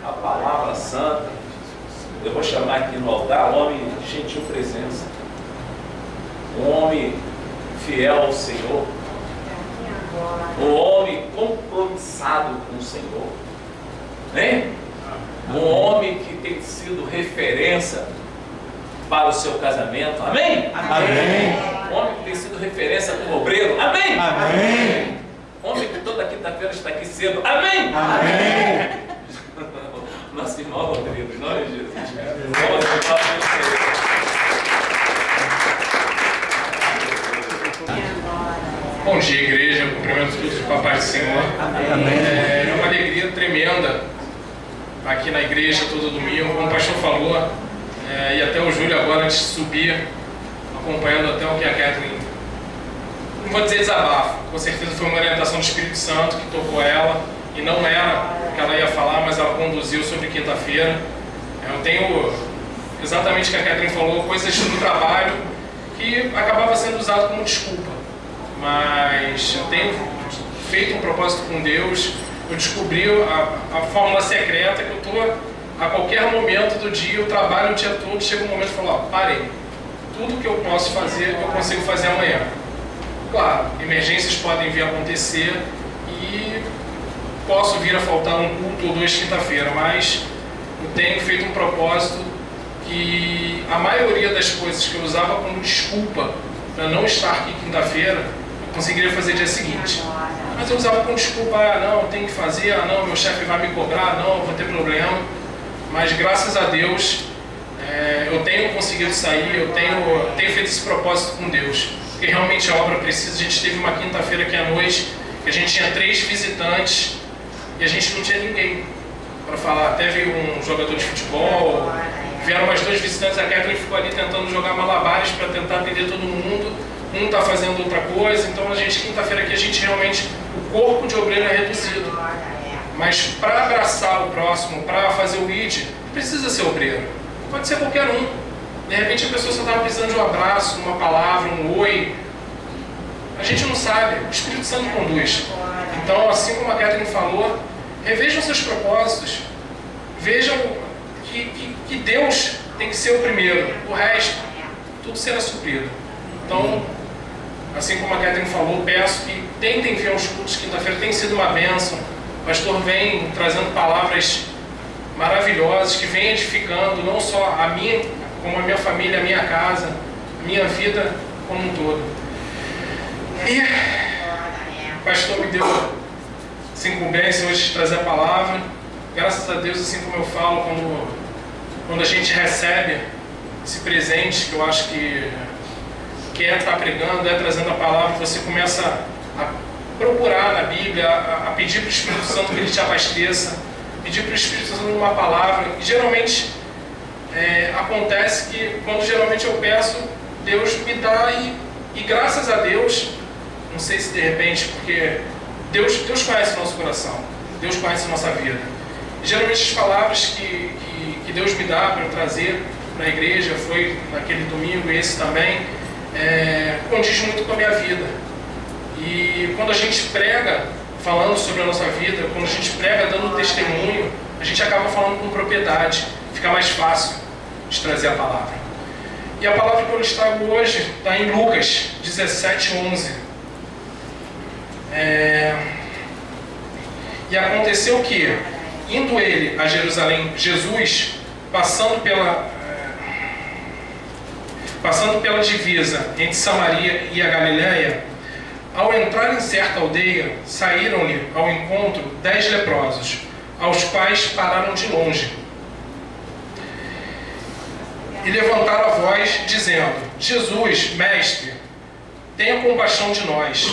a palavra santa. Eu vou chamar aqui no altar um homem de gentil presença, um homem fiel ao Senhor, um homem compromissado com o Senhor, né? Um homem que tem sido referência para o seu casamento, amém? Amém. Um homem que tem sido referência como obreiro, amém? Amém. Homem que toda quinta-feira está aqui cedo, amém? Amém. Nosso irmão Rodrigo, em nome de Jesus. Vamos aplaudir. Bom dia, igreja. Cumprimento todos os papais do Senhor. Amém. É uma alegria tremenda aqui na igreja todo domingo, como o pastor falou, e até o Júlio agora antes de subir, acompanhando até o que a Catherine, não vou dizer desabafo, com certeza foi uma orientação do Espírito Santo que tocou ela, e não era o que ela ia falar, mas ela conduziu sobre quinta-feira. Eu tenho exatamente o que a Catherine falou, coisas do trabalho que acabava sendo usado como desculpa, mas eu tenho feito um propósito com Deus. Eu descobri a fórmula secreta que eu estou, a qualquer momento do dia, eu trabalho o dia todo, chega um momento e falo, ó, parei. Tudo que eu posso fazer, eu consigo fazer amanhã. Claro, emergências podem vir a acontecer e posso vir a faltar um culto ou dois quinta-feira, mas eu tenho feito um propósito que a maioria das coisas que eu usava como desculpa para não estar aqui quinta-feira, eu conseguiria fazer dia seguinte. Mas eu usava como desculpa, não, tem que fazer, não, meu chefe vai me cobrar, não, vou ter problema. Mas graças a Deus, eu tenho conseguido sair, eu tenho feito esse propósito com Deus. Porque realmente a obra precisa. A gente teve uma quinta-feira aqui à noite, que a gente tinha 3 visitantes e a gente não tinha ninguém para falar. Até veio um jogador de futebol, vieram mais 2 visitantes, a Catherine ficou ali tentando jogar malabares para tentar atender todo mundo. Um está fazendo outra coisa, então a gente, quinta-feira aqui, a gente realmente, o corpo de obreiro é reduzido. Mas para abraçar o próximo, para fazer o lead, precisa ser obreiro. Pode ser qualquer um. De repente a pessoa só estava precisando de um abraço, uma palavra, um oi. A gente não sabe, o Espírito Santo conduz. Então, assim como a Catherine falou, revejam seus propósitos. Vejam que Deus tem que ser o primeiro. O resto, tudo será suprido. Então, assim como a Catherine falou, peço que tentem vir aos cultos quinta-feira, tem sido uma bênção. O pastor vem trazendo palavras maravilhosas, que vem edificando não só a mim, como a minha família, a minha casa, a minha vida como um todo. E o pastor me deu essa incumbência hoje de trazer a palavra. Graças a Deus, assim como eu falo, quando a gente recebe esse presente, que eu acho que é estar pregando, é trazendo a palavra, você começa a procurar na Bíblia, a pedir para o Espírito Santo que ele te abasteça, pedir para o Espírito Santo uma palavra. E geralmente acontece que quando geralmente eu peço, Deus me dá e graças a Deus, não sei se de repente, porque Deus conhece o nosso coração, Deus conhece a nossa vida. E geralmente as palavras que Deus me dá para eu trazer para a igreja, foi naquele domingo e esse também, condiz muito com a minha vida. E quando a gente prega falando sobre a nossa vida, quando a gente prega dando testemunho, a gente acaba falando com propriedade, fica mais fácil de trazer a palavra. E a palavra que eu lhes trago hoje está em Lucas 17:11. E aconteceu que, indo ele a Jerusalém, Jesus, passando pela divisa entre Samaria e a Galiléia, ao entrar em certa aldeia, saíram-lhe ao encontro 10 leprosos, aos quais pararam de longe. E levantaram a voz, dizendo: Jesus, mestre, tenha compaixão de nós.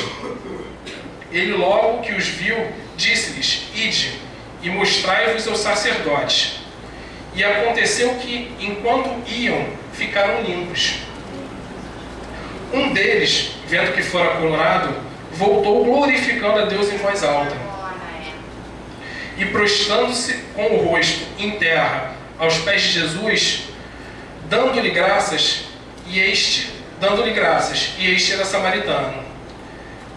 Ele, logo que os viu, disse-lhes: Ide, e mostrai-vos aos sacerdotes. E aconteceu que, enquanto iam, ficaram limpos. Um deles, vendo que fora curado, voltou glorificando a Deus em voz alta. E prostrando-se com o rosto em terra aos pés de Jesus, dando-lhe graças, e este era samaritano.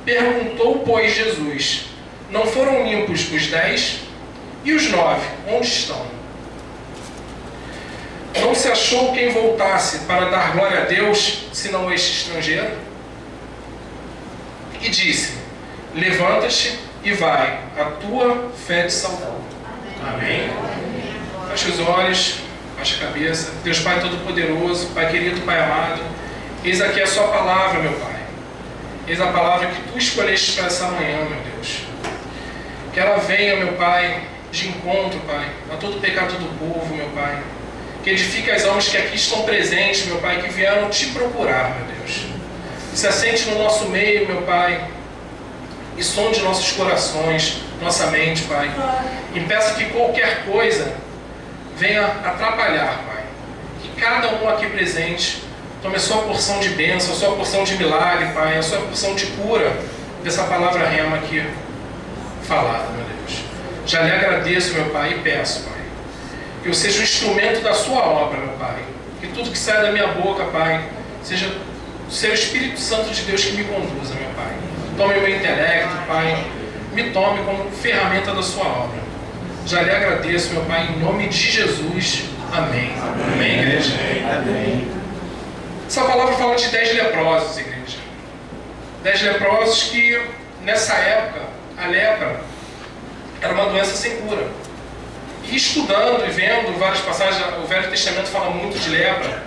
Perguntou, pois, Jesus: não foram limpos os 10? E os 9, onde estão? Não se achou quem voltasse para dar glória a Deus, senão este estrangeiro? E disse: levanta-te e vai, a tua fé te salvou. Amém? Feche os olhos, baixa a cabeça. Deus Pai Todo-Poderoso, Pai querido, Pai amado, eis aqui a sua palavra, meu Pai. Eis a palavra que tu escolheste para essa manhã, meu Deus. Que ela venha, meu Pai, de encontro, Pai, a todo o pecado do povo, meu Pai. Que edifique as almas que aqui estão presentes, meu Pai, que vieram te procurar, meu Deus. Se assente no nosso meio, meu Pai, e sonde nossos corações, nossa mente, Pai. Impeça que qualquer coisa venha atrapalhar, Pai. Que cada um aqui presente tome a sua porção de bênção, a sua porção de milagre, Pai, a sua porção de cura dessa palavra rema aqui falada, meu Deus. Já lhe agradeço, meu Pai, e peço, Pai, que eu seja um instrumento da sua obra, meu Pai. Que tudo que sai da minha boca, Pai, seja o seu Espírito Santo de Deus que me conduza, meu Pai. Tome o meu intelecto, Pai. Me tome como ferramenta da sua obra. Já lhe agradeço, meu Pai, em nome de Jesus. Amém. Amém, igreja? Amém. Essa palavra fala de 10 leprosos, igreja. 10 leprosos que, nessa época, a lepra era uma doença sem cura. E estudando e vendo várias passagens, o Velho Testamento fala muito de lepra,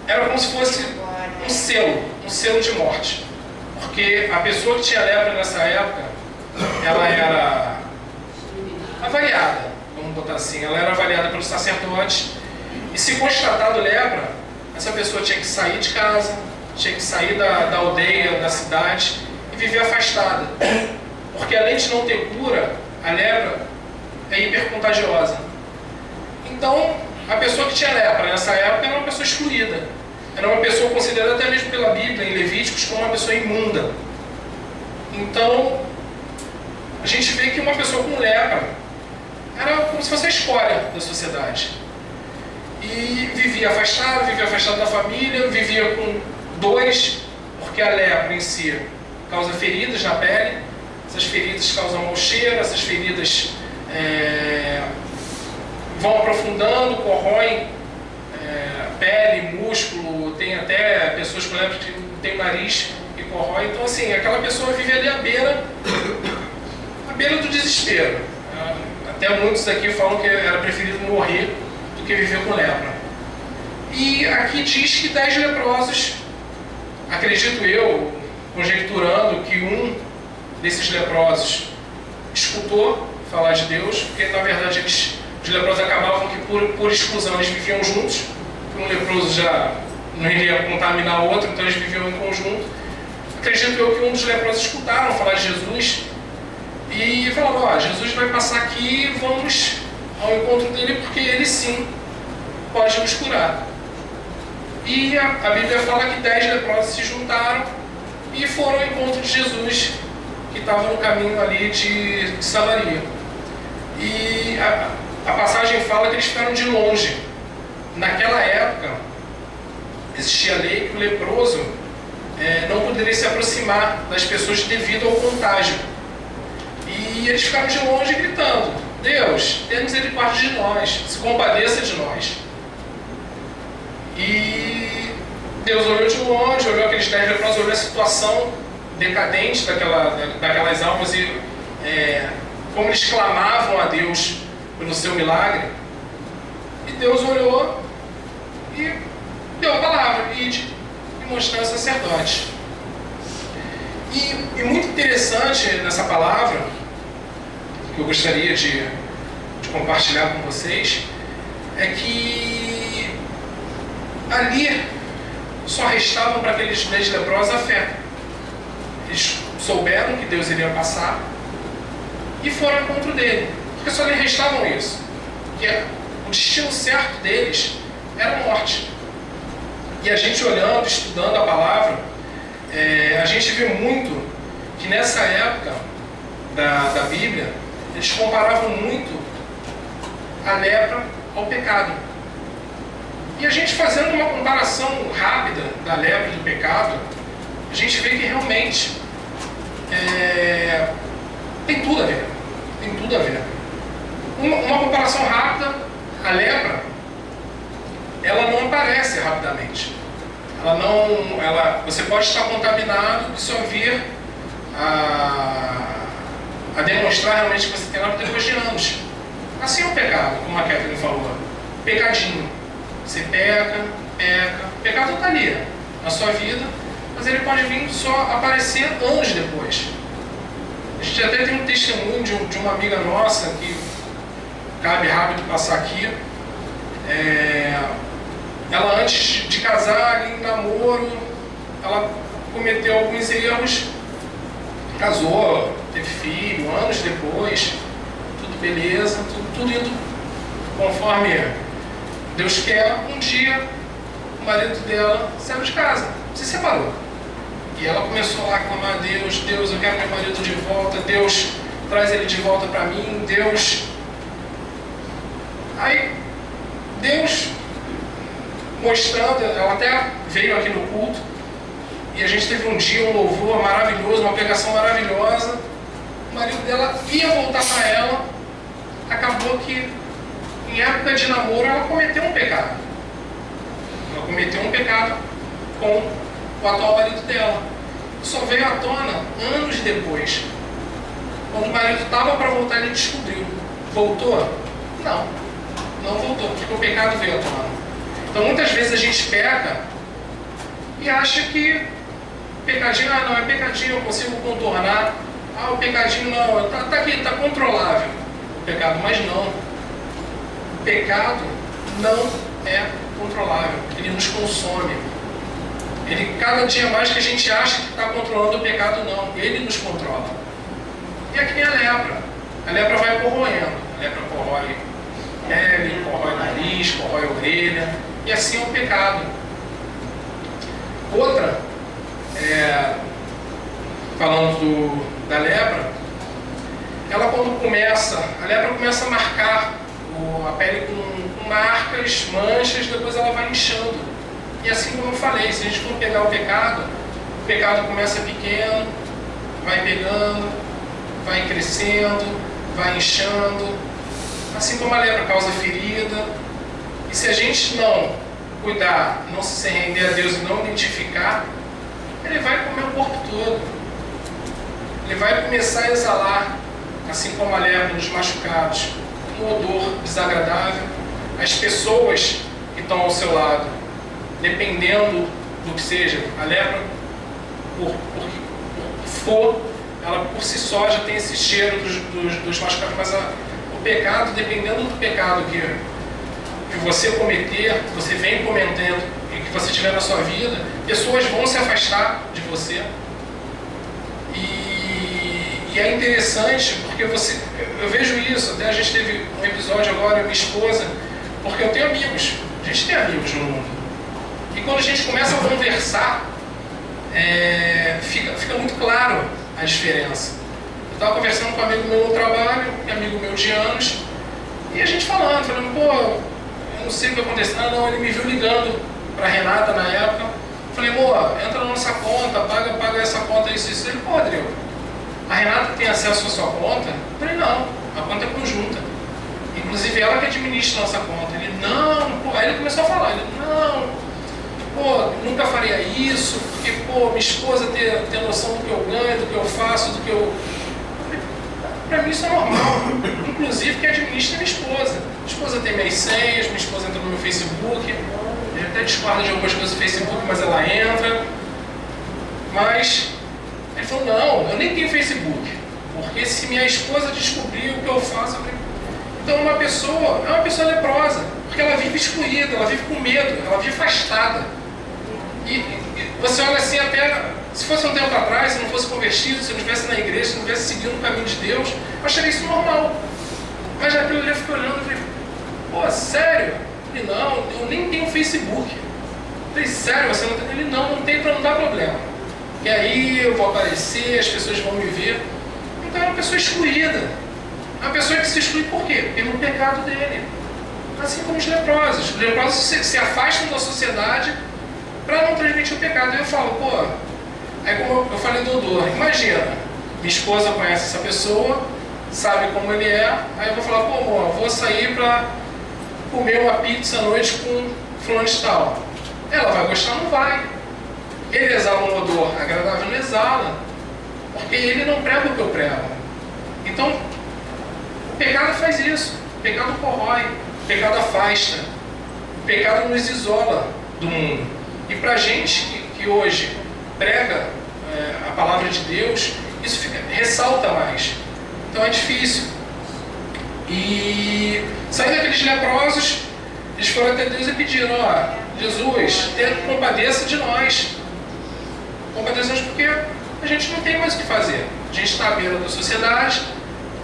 era como se fosse um selo de morte. Porque a pessoa que tinha lepra nessa época, ela era avaliada, vamos botar assim, ela era avaliada pelos sacerdotes, e se constatado lepra, essa pessoa tinha que sair de casa, tinha que sair da aldeia, da cidade, e viver afastada. Porque além de não ter cura, a lepra é hipercontagiosa. Então, a pessoa que tinha lepra nessa época era uma pessoa excluída. Era uma pessoa considerada até mesmo pela Bíblia, em Levíticos, como uma pessoa imunda. Então, a gente vê que uma pessoa com lepra era como se fosse a escória da sociedade. E vivia afastado da família, vivia com dores, porque a lepra em si causa feridas na pele. Essas feridas causam mau cheiro, essas feridas vão aprofundando, corroem pele, músculo, tem até pessoas com lepra que tem o nariz e corrói. Então, assim, aquela pessoa vive ali à beira do desespero. Até muitos aqui falam que era preferido morrer do que viver com lepra. E aqui diz que 10 leprosos, acredito eu, conjecturando que um desses leprosos escutou falar de Deus, porque na verdade os leprosos acabavam que por exclusão eles viviam juntos, porque um leproso já não iria contaminar o outro, então eles viviam em conjunto. Acredito eu que um dos leprosos escutaram falar de Jesus e falaram: ó, Jesus vai passar aqui, vamos ao encontro dele, porque ele sim pode nos curar. E a Bíblia fala que 10 leprosos se juntaram e foram ao encontro de Jesus, que estava no caminho ali de Samaria. E a passagem fala que eles ficaram de longe. Naquela época, existia a lei que o leproso não poderia se aproximar das pessoas devido ao contágio. E eles ficaram de longe gritando: Deus, tenha misericórdia de nós, se compadeça de nós. E Deus olhou de longe, olhou aqueles 10 leprosos, olhou a situação decadente daquelas almas e como eles clamavam a Deus pelo seu milagre. E Deus olhou e deu a palavra: ide e mostrar ao sacerdote. E muito interessante nessa palavra, que eu gostaria de compartilhar com vocês, é que ali só restavam para aqueles 10 leprosos a fé. Eles souberam que Deus iria passar e foram ao encontro dele, porque só lhe restavam isso, que o destino certo deles era a morte. E a gente olhando, estudando a palavra, a gente vê muito que nessa época da Bíblia, eles comparavam muito a lepra ao pecado. E a gente fazendo uma comparação rápida da lepra e do pecado, a gente vê que realmente tem tudo a ver. tudo a ver. Uma comparação rápida, a lepra, ela não aparece rapidamente. Você pode estar contaminado e só vir a demonstrar realmente que você tem lepra depois de anos. Assim é o pecado, como a Catherine falou. Pecadinho. Você peca. O pecado está ali, na sua vida, mas ele pode vir só aparecer anos depois. A gente até tem um testemunho de uma amiga nossa, que cabe rápido passar aqui. Ela, antes de casar, em namoro, ela cometeu alguns erros, casou, teve filho, anos depois, tudo beleza, tudo indo conforme Deus quer. Um dia, o marido dela saiu de casa, se separou. E ela começou lá a clamar a Deus: Deus, eu quero meu marido de volta, Deus, traz ele de volta para mim, Deus. Aí, Deus mostrando, ela até veio aqui no culto, e a gente teve um dia, um louvor maravilhoso, uma pregação maravilhosa. O marido dela ia voltar para ela, acabou que, em época de namoro, ela cometeu um pecado. Ela cometeu um pecado com o atual marido dela. Só veio à tona anos depois. Quando o marido estava para voltar, ele descobriu. Voltou? Não voltou, porque o pecado veio à tona. Então muitas vezes a gente peca e acha que pecadinho, não, é pecadinho, eu consigo contornar. O pecadinho não, está aqui, está controlável o pecado, mas não. O pecado não é controlável, ele nos consome. Ele, cada dia mais que a gente acha que está controlando o pecado, não, ele nos controla. E aqui nem a lepra. A lepra vai corroendo. A lepra corrói pele, corrói nariz, corrói orelha. E assim é o pecado. Outra, falando da lepra, ela quando começa, a lepra começa a marcar a pele com marcas, manchas, depois ela vai inchando. E assim como eu falei, se a gente for pegar o pecado começa pequeno, vai pegando, vai crescendo, vai inchando, assim como a lepra causa ferida. E se a gente não cuidar, não se render a Deus e não identificar, ele vai comer o corpo todo. Ele vai começar a exalar, assim como a lepra nos machucados, um odor desagradável. As pessoas que estão ao seu lado, dependendo do que seja, a lepra, ela por si só já tem esse cheiro dos machucados, mas o pecado, dependendo do pecado que você cometer, que você vem cometendo e que você tiver na sua vida, pessoas vão se afastar de você. E é interessante porque eu vejo isso, até a gente teve um episódio agora, minha esposa, porque eu tenho amigos, a gente tem amigos no mundo. E quando a gente começa a conversar, fica muito claro a diferença. Eu estava conversando com um amigo meu no trabalho, amigo meu de anos, e a gente falando, pô, eu não sei o que aconteceu. Não, ele me viu ligando para a Renata na época. Falei, amor, entra na nossa conta, paga essa conta, isso. Ele, pô, Adriel, a Renata tem acesso à sua conta? Eu falei, não, a conta é conjunta. Inclusive ela que administra a nossa conta. Ele, não, pô. Aí ele começou a falar, ele, não, pô, nunca faria isso, porque, pô, minha esposa ter noção do que eu ganho, do que eu faço, do que eu... Pra mim isso é normal. Inclusive que administra minha esposa. Minha esposa tem minhas senhas, minha esposa entra no meu Facebook. Eu até discordo de algumas coisas do Facebook, mas ela entra. Mas ele falou, não, eu nem tenho Facebook. Porque se minha esposa descobrir o que eu faço, então é uma pessoa leprosa. Porque ela vive excluída, ela vive com medo, ela vive afastada. E você olha assim, até se fosse um tempo atrás, se não fosse convertido, se não estivesse na igreja, se não estivesse seguindo o caminho de Deus, eu acharia isso normal. Mas naquilo ali eu fiquei olhando e falei, pô, sério? Ele, não, eu nem tenho Facebook. Eu falei, sério, você não tem? Ele, não tem, para não dar problema. E aí eu vou aparecer, as pessoas vão me ver. Então é uma pessoa excluída. É uma pessoa que se exclui por quê? Pelo pecado dele. Assim como os leprosos. Os leprosos se afastam da sociedade para não transmitir o pecado. E eu falo, pô, aí como eu falei do odor, imagina, minha esposa conhece essa pessoa, sabe como ele é, aí eu vou falar, pô, amor, vou sair para comer uma pizza à noite com fulano de tal. Ela vai gostar? Não vai. Ele exala um odor agradável? Não exala. Porque ele não prega o que eu prego. Então, o pecado faz isso. O pecado corrói. O pecado afasta. O pecado nos isola do mundo. E para a gente que hoje prega a palavra de Deus, isso ressalta mais. Então é difícil. E saindo daqueles leprosos, eles foram até Deus e pediram, ó, Jesus, compadeça de nós. Compadeça-nos porque a gente não tem mais o que fazer. A gente está à beira da sociedade,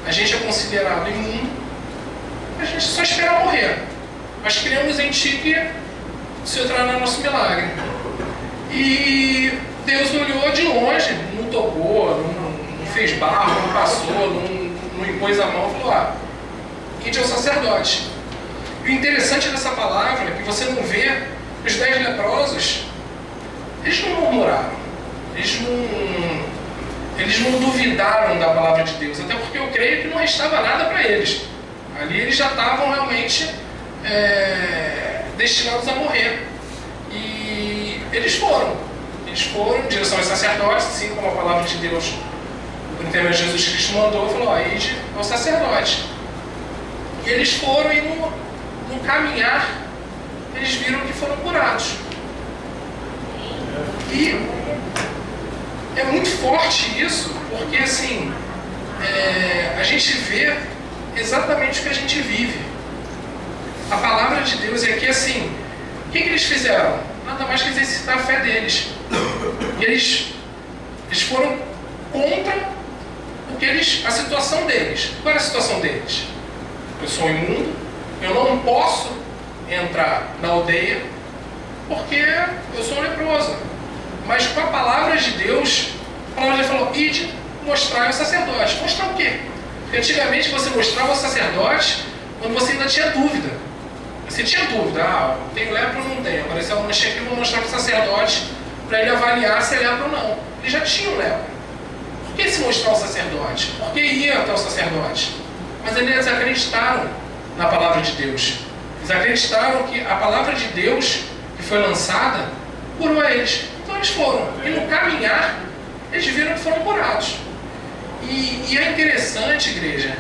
a gente é considerado imundo, a gente só espera morrer. Mas cremos em Ti que o Senhor trará nosso milagre. E Deus olhou de longe, não tocou, não fez barro, não passou, não impôs a mão, falou, ó, ide ao sacerdote. E o interessante dessa palavra é que você não vê os 10 leprosos, eles não murmuraram, eles não duvidaram da palavra de Deus, até porque eu creio que não restava nada para eles. Ali eles já estavam realmente destinados a morrer. E eles foram em direção aos sacerdotes, assim como a palavra de Deus, por intermédio de Jesus Cristo, mandou, falou, ó, ide ao sacerdote. E eles foram e no caminhar, eles viram que foram curados. E é muito forte isso, porque assim, a gente vê exatamente o que a gente vive. A palavra de Deus é que assim, o que eles fizeram? Nada mais que exercitar a fé deles. E eles foram contra a situação deles. Qual era a situação deles? Eu sou imundo, eu não posso entrar na aldeia porque eu sou um leproso. Mas com a palavra de Deus, a palavra de Deus falou, ide mostrar ao sacerdote. Mostrar o quê? Porque antigamente você mostrava ao sacerdote quando você ainda tinha dúvida. Você tinha dúvida, tenho lepra ou não tenho? Apareceu uma mancha aqui, eu vou mostrar para o sacerdote para ele avaliar se é lepra ou não. Ele já tinha lepra. Por que se mostrar ao sacerdote? Porque ia até o sacerdote. Mas eles acreditaram na palavra de Deus. Eles acreditaram que a palavra de Deus que foi lançada curou a eles. Então eles foram. E no caminhar, eles viram que foram curados. E é interessante, igreja,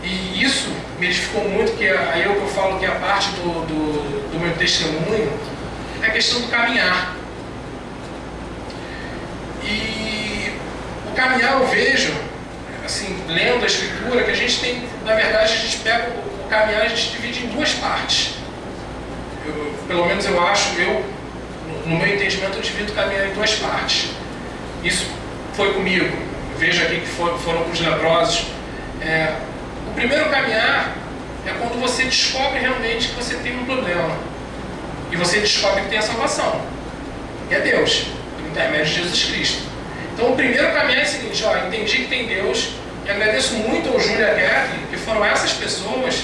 e isso me edificou muito, que aí é o que eu falo que é a parte do meu testemunho, é a questão do caminhar. E o caminhar eu vejo, assim, lendo a Escritura, que a gente tem, na verdade, a gente pega o caminhar, a gente divide em duas partes. Pelo menos eu acho, no meu entendimento, eu divido o caminhar em duas partes. Isso foi comigo. Vejo aqui que foram com os leprosos. O primeiro caminhar é quando você descobre realmente que você tem um problema. E você descobre que tem a salvação. E é Deus, por intermédio de Jesus Cristo. Então o primeiro caminhar é o seguinte, entendi que tem Deus, e agradeço muito ao Júlio e a Kathleen, que foram essas pessoas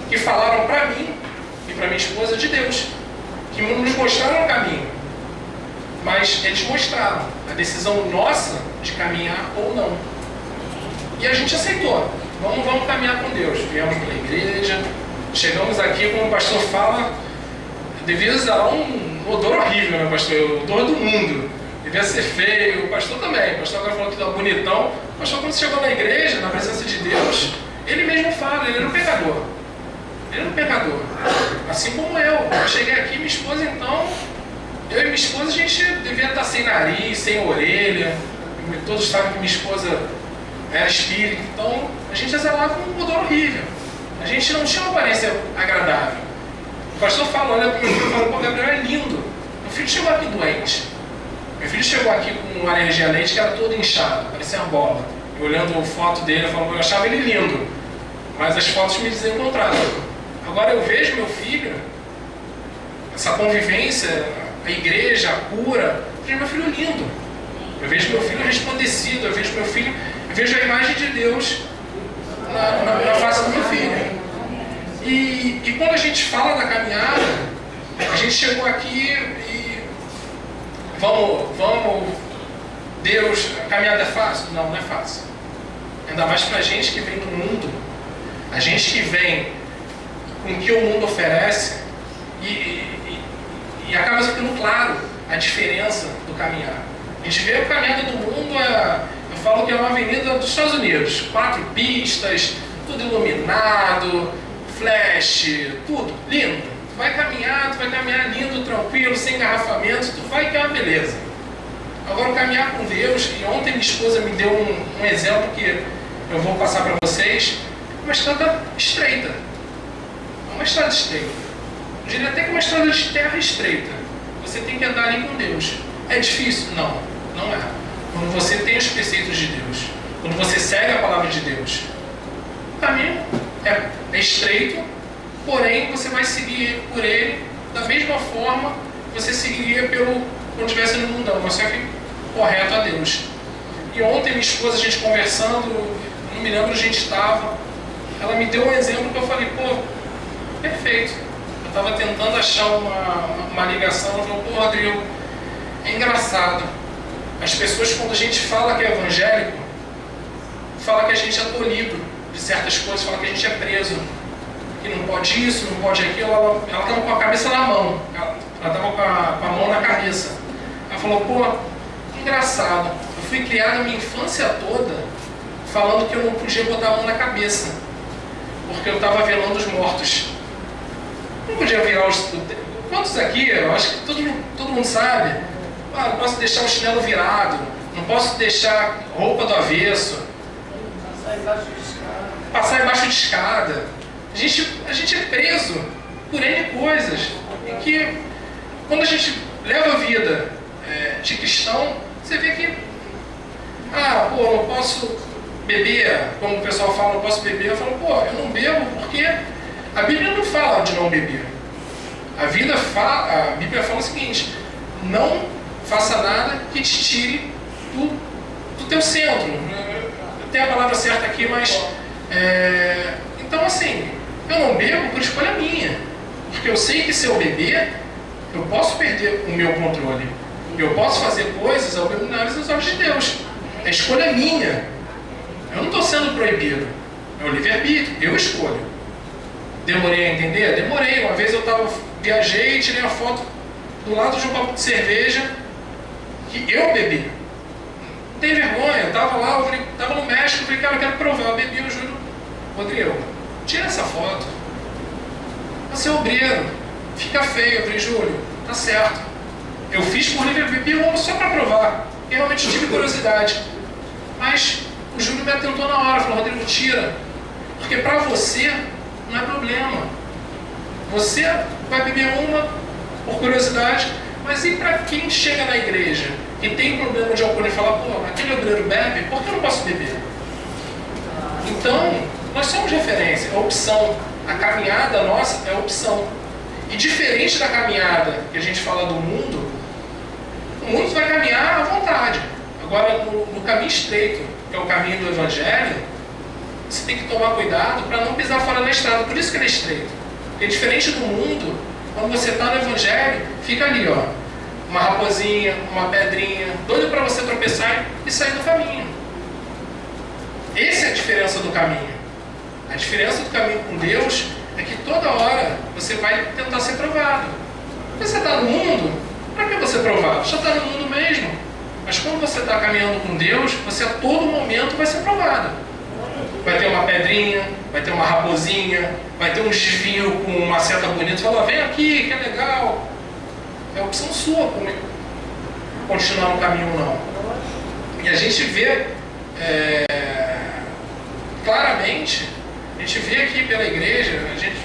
que falaram para mim e para minha esposa de Deus, que nos mostraram o caminho. Mas eles mostraram a decisão nossa de caminhar ou não. E a gente aceitou. Vamos caminhar com Deus. Viemos pela igreja, chegamos aqui, como o pastor fala, devia usar um odor horrível, né, pastor? O odor do mundo. Devia ser feio. O pastor também. O pastor agora falou que estava bonitão. O pastor, quando chegou na igreja, na presença de Deus, ele mesmo fala, ele era um pecador. Ele era um pecador. Assim como eu. Eu cheguei aqui, minha esposa, então, eu e minha esposa, a gente devia estar sem nariz, sem orelha. Todos sabem que minha esposa era espírita, então a gente exalava um odor horrível. A gente não tinha uma aparência agradável. O pastor falou, olha para o meu filho e falou, pô, Gabriel é lindo. Meu filho chegou aqui doente. Meu filho chegou aqui com uma alergia a leite que era todo inchado, parecia uma bola. Eu olhando a foto dele, eu achava ele lindo. Mas as fotos me diziam o contrário. Agora eu vejo meu filho, essa convivência, a igreja, a cura, eu vejo meu filho lindo. Eu vejo meu filho resplandecido, eu vejo a imagem de Deus na face do meu filho. E quando a gente fala da caminhada, a gente chegou aqui e vamos, Deus, a caminhada é fácil? Não, não é fácil. Ainda mais para a gente que vem do mundo, a gente que vem com o que o mundo oferece, e acaba ficando claro a diferença do caminhar. A gente vê a caminhada do mundo, eu falo que é uma avenida dos Estados Unidos, 4 pistas, tudo iluminado, flash, tudo lindo. Tu vai caminhar lindo, tranquilo, sem engarrafamento, tu vai que é uma beleza. Agora, caminhar com Deus, e ontem minha esposa me deu um exemplo que eu vou passar para vocês, uma estrada estreita. É uma estrada estreita. Eu diria até que uma estrada de terra estreita. Você tem que andar ali com Deus. É difícil? Não, não é. Quando você tem os preceitos de Deus, quando você segue a palavra de Deus, o caminho é estreito, porém você vai seguir por ele da mesma forma que você seguiria quando estivesse no mundão, mas só que correto a Deus. E ontem minha esposa, a gente conversando, não me lembro onde a gente estava, ela me deu um exemplo que eu falei, pô, perfeito. Eu estava tentando achar uma ligação, ela falou, pô, Rodrigo, é engraçado. As pessoas, quando a gente fala que é evangélico, fala que a gente é tolhido de certas coisas, fala que a gente é preso, que não pode isso, não pode aquilo. Ela estava com a cabeça na mão, ela estava com a mão na cabeça. Ela falou, pô, engraçado, eu fui criado a minha infância toda falando que eu não podia botar a mão na cabeça, porque eu estava velando os mortos. Não podia virar os... Quantos aqui, eu acho que todo mundo sabe, não posso deixar o chinelo virado, não posso deixar roupa do avesso, passar embaixo de escada. A gente é preso por N coisas, e que quando a gente leva a vida de cristão, você vê que não posso beber, como o pessoal fala, não posso beber. Eu falo, eu não bebo porque a Bíblia não fala de não beber. A Bíblia fala o seguinte, não faça nada que te tire do teu centro. Tem a palavra certa aqui, mas... então assim, eu não bebo por escolha minha, porque eu sei que se eu beber, eu posso perder o meu controle, eu posso fazer coisas abomináveis aos olhos de Deus. É escolha minha, eu não estou sendo proibido, é o livre-arbítrio, eu escolho. Demorei a entender? Demorei. Uma vez eu viajei e tirei a foto do lado de um copo de cerveja que eu bebi. Não tem vergonha, eu estava lá, eu estava no México, eu falei, cara, eu quero provar, eu bebi, eu juro. Rodrigo, tira essa foto. Você é obreiro, fica feio. Eu falei, Júlio, tá certo. Eu fiz por livre, eu bebi uma só para provar. Eu realmente tive curiosidade. Mas o Júlio me atentou na hora, falou, Rodrigo, tira. Porque para você não é problema. Você vai beber uma por curiosidade, mas e para quem chega na igreja e tem problema de álcool e fala, pô, aquele obreiro bebe, por que eu não posso beber? Então, nós somos referência, é opção. A caminhada nossa é opção. E diferente da caminhada que a gente fala do mundo, o mundo vai caminhar à vontade. Agora, no caminho estreito, que é o caminho do Evangelho, você tem que tomar cuidado para não pisar fora da estrada. Por isso que ele é estreito. Porque diferente do mundo, quando você está no Evangelho, fica ali, ó, uma raposinha, uma pedrinha, doido para você tropeçar e sair do caminho. Essa é a diferença do caminho. A diferença do caminho com Deus é que toda hora você vai tentar ser provado. Você está no mundo, para que você provar? Você está no mundo mesmo. Mas quando você está caminhando com Deus, você a todo momento vai ser provado. Vai ter uma pedrinha, vai ter uma raposinha, vai ter um desvio com uma seta bonita. Você fala, vem aqui, que é legal. É opção sua continuar no caminho ou não. E a gente vê claramente, a gente vê aqui pela igreja, a gente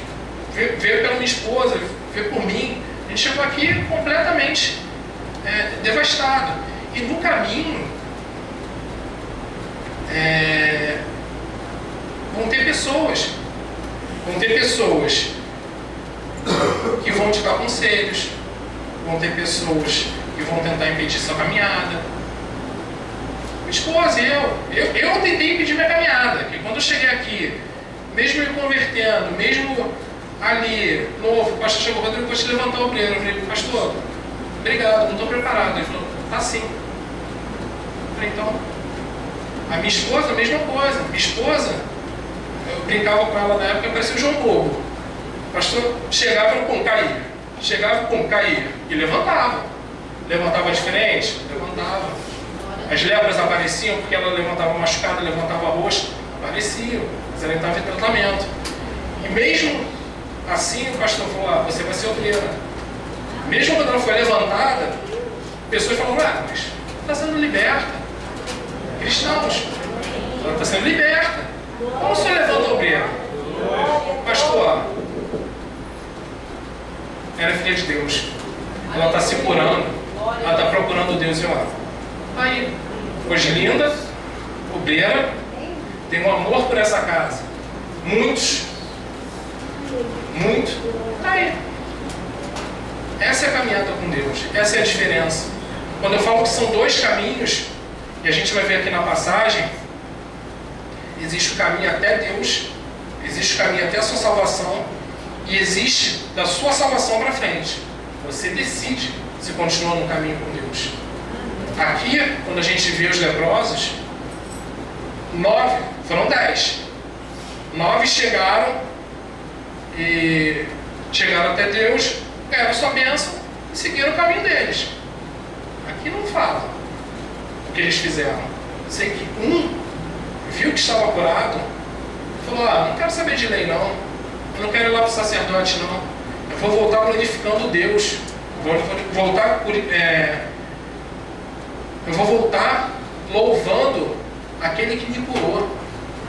vê pela minha esposa, vê por mim, a gente chegou aqui completamente devastado. E no caminho vão ter pessoas que vão te dar conselhos, vão ter pessoas que vão tentar impedir sua caminhada. Minha esposa e eu tentei impedir minha caminhada, que quando eu cheguei aqui, mesmo me convertendo, mesmo ali, novo, o pastor chegou, Rodrigo, vou te levantar o obreiro. Eu falei, pastor, obrigado, não estou preparado. Ele falou, tá sim. Eu falei, então, A minha esposa, a mesma coisa. Minha esposa, eu brincava com ela na época, parecia o João Bobo. O pastor chegava e caía. Chegava e caía. E levantava. Levantava diferente? Levantava. As lebras apareciam porque ela levantava machucada, levantava rosto. Apareciam. Mas ela estava em tratamento. E mesmo assim o pastor falou, você vai ser obreira. Mesmo quando ela foi levantada, pessoas falaram, mas está sendo liberta. Cristãos, ela está sendo liberta. Como o senhor levanta a obreira? Pastor, ela é filha de Deus. Ela está se curando. Ela está procurando Deus e lá. Aí, hoje linda, obreira, tem um amor por essa casa. Muito. Tá aí. Essa é a caminhada com Deus. Essa é a diferença. Quando eu falo que são dois caminhos, e a gente vai ver aqui na passagem, existe o caminho até Deus, existe o caminho até a sua salvação, e existe da sua salvação para frente. Você decide se continua no caminho com Deus. Aqui, quando a gente vê os leprosos, 9, foram 10. 9 chegaram e chegaram até Deus, ganharam sua bênção e seguiram o caminho deles. Aqui não fala o que eles fizeram. Sei que um viu que estava curado, falou, não quero saber de lei não, eu não quero ir lá para o sacerdote não, eu vou voltar glorificando Deus, eu vou voltar louvando aquele que me curou.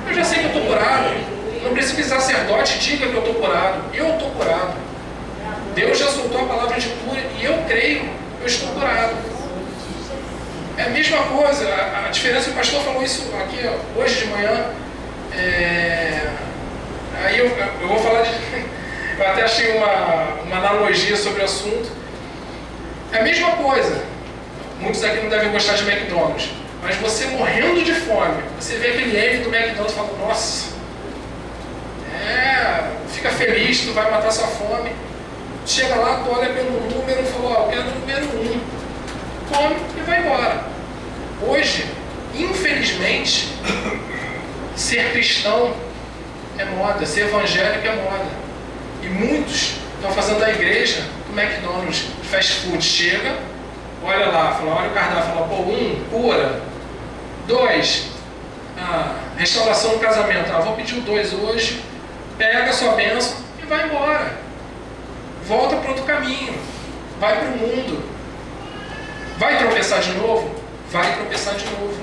Eu já sei que eu estou curado, não preciso que o sacerdote diga que eu estou curado, eu estou curado. Deus já soltou a palavra de cura e eu creio, eu estou curado. É a mesma coisa, a diferença, o pastor falou isso aqui hoje de manhã, aí eu vou falar de... Eu até achei uma analogia sobre o assunto. É a mesma coisa. Muitos aqui não devem gostar de McDonald's, mas você morrendo de fome, você vê aquele M do McDonald's e fala, nossa, fica feliz, tu vai matar sua fome. Chega lá, tu olha pelo número e fala, eu quero o número 1. Come e vai embora. Hoje, infelizmente, ser cristão é moda, ser evangélico é moda. E muitos estão fazendo da igreja do McDonald's, fast food. Chega, olha lá, fala, olha o cardápio, fala, 1, cura. 2, restauração do casamento. Vou pedir o 2 hoje, pega a sua bênção e vai embora. Volta para outro caminho, vai para o mundo. Vai tropeçar de novo? Vai tropeçar de novo.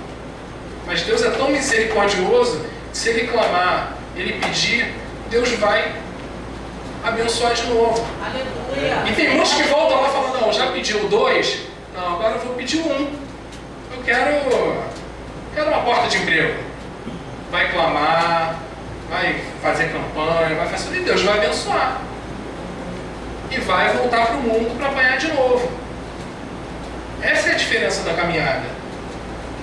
Mas Deus é tão misericordioso que se Ele clamar, Ele pedir, Deus vai abençoar de novo. Aleluia. E tem muitos que voltam lá falando, não, já pediu 2? Não, agora eu vou pedir 1. Eu quero uma porta de emprego. Vai clamar, vai fazer campanha, vai fazer... E Deus vai abençoar. E vai voltar para o mundo para apanhar de novo. Essa é a diferença da caminhada.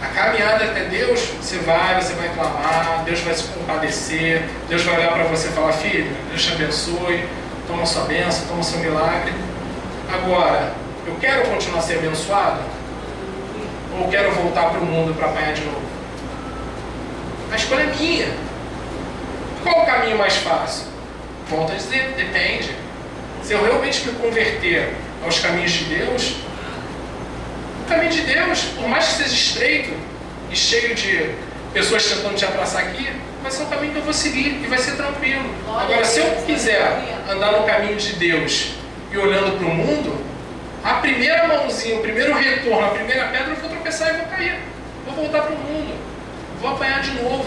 A caminhada até Deus, você vai clamar, Deus vai se compadecer, Deus vai olhar para você e falar, filho, Deus te abençoe, toma sua bênção, toma seu milagre. Agora, eu quero continuar a ser abençoado? Ou quero voltar para o mundo para apanhar de novo? A escolha é minha. Qual o caminho mais fácil? Volto a dizer, depende. Se eu realmente me converter aos caminhos de Deus, o caminho de Deus, por mais que seja estreito e cheio de pessoas tentando te abraçar aqui, vai ser um caminho que eu vou seguir e vai ser tranquilo. Agora, se eu quiser andar no caminho de Deus e olhando para o mundo, a primeira mãozinha, o primeiro retorno, a primeira pedra, eu vou tropeçar e vou cair. Vou voltar para o mundo. Vou apanhar de novo.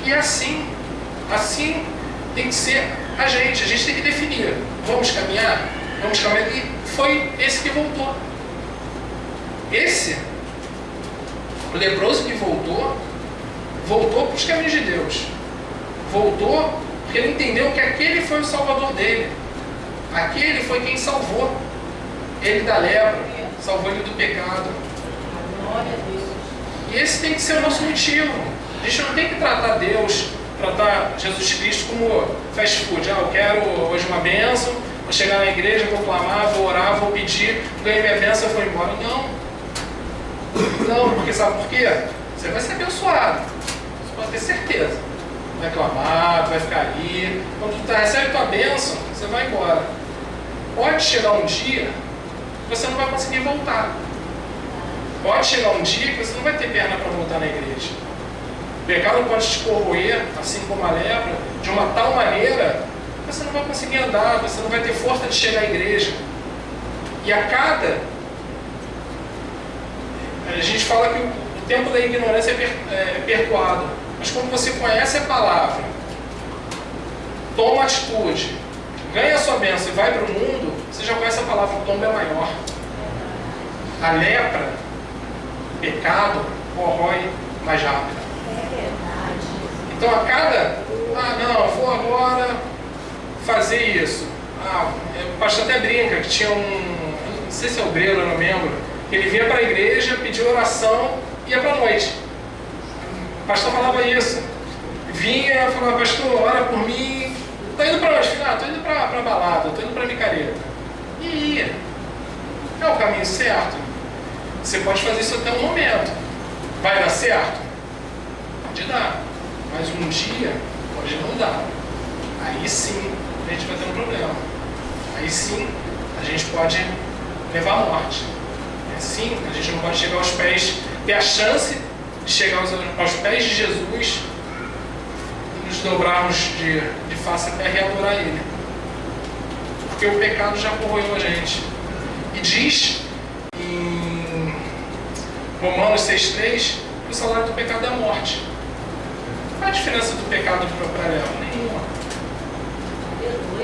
E assim tem que ser a gente tem que definir. Vamos caminhar? Vamos caminhar. E foi esse que voltou. O leproso que voltou para os caminhos de Deus. Voltou porque ele entendeu que aquele foi o salvador dele. Aquele foi quem salvou ele da lepra, salvou ele do pecado. E esse tem que ser o nosso motivo. A gente não tem que tratar Deus, tratar Jesus Cristo como fast food. Eu quero hoje uma bênção, vou chegar na igreja, vou clamar, vou orar, vou pedir, ganhei minha bênção e vou embora. Não. Não, porque sabe por quê? Você vai ser abençoado. Você pode ter certeza. Vai clamar, tu vai ficar ali. Quando tu recebe tua bênção, você vai embora. Pode chegar um dia que você não vai conseguir voltar. Pode chegar um dia que você não vai ter perna para voltar na igreja. O pecado pode te corroer, assim como a lepra, de uma tal maneira que você não vai conseguir andar, você não vai ter força de chegar à igreja. E a gente fala que o tempo da ignorância é perdoado. Mas quando você conhece a palavra, toma atitude, ganha a sua bênção e vai para o mundo, você já conhece a palavra, o tombo é maior. A lepra, pecado, corrói mais rápido. Então a não, eu vou agora fazer isso. O pastor até brinca que tinha não sei se é o Grelo, eu não lembro, que ele vinha para a igreja, pedia oração e ia para a noite. O pastor falava isso. Vinha, falava, pastor, ora por mim. Tô indo para onde? Tô indo para balada, tô indo para micareta. E ia. É o caminho certo. Você pode fazer isso até um momento. Vai dar certo? Pode dar. Mas um dia pode não dar. Aí sim a gente vai ter um problema. Aí sim a gente pode levar à morte. Assim a gente não pode chegar aos pés, ter a chance de chegar aos pés de Jesus e nos dobrarmos de face a terra e adorar Ele. Porque o pecado já corroeu a gente. E diz em Romanos 6,3 que o salário do pecado é a morte. Qual a diferença do pecado para a lepra? Nenhuma.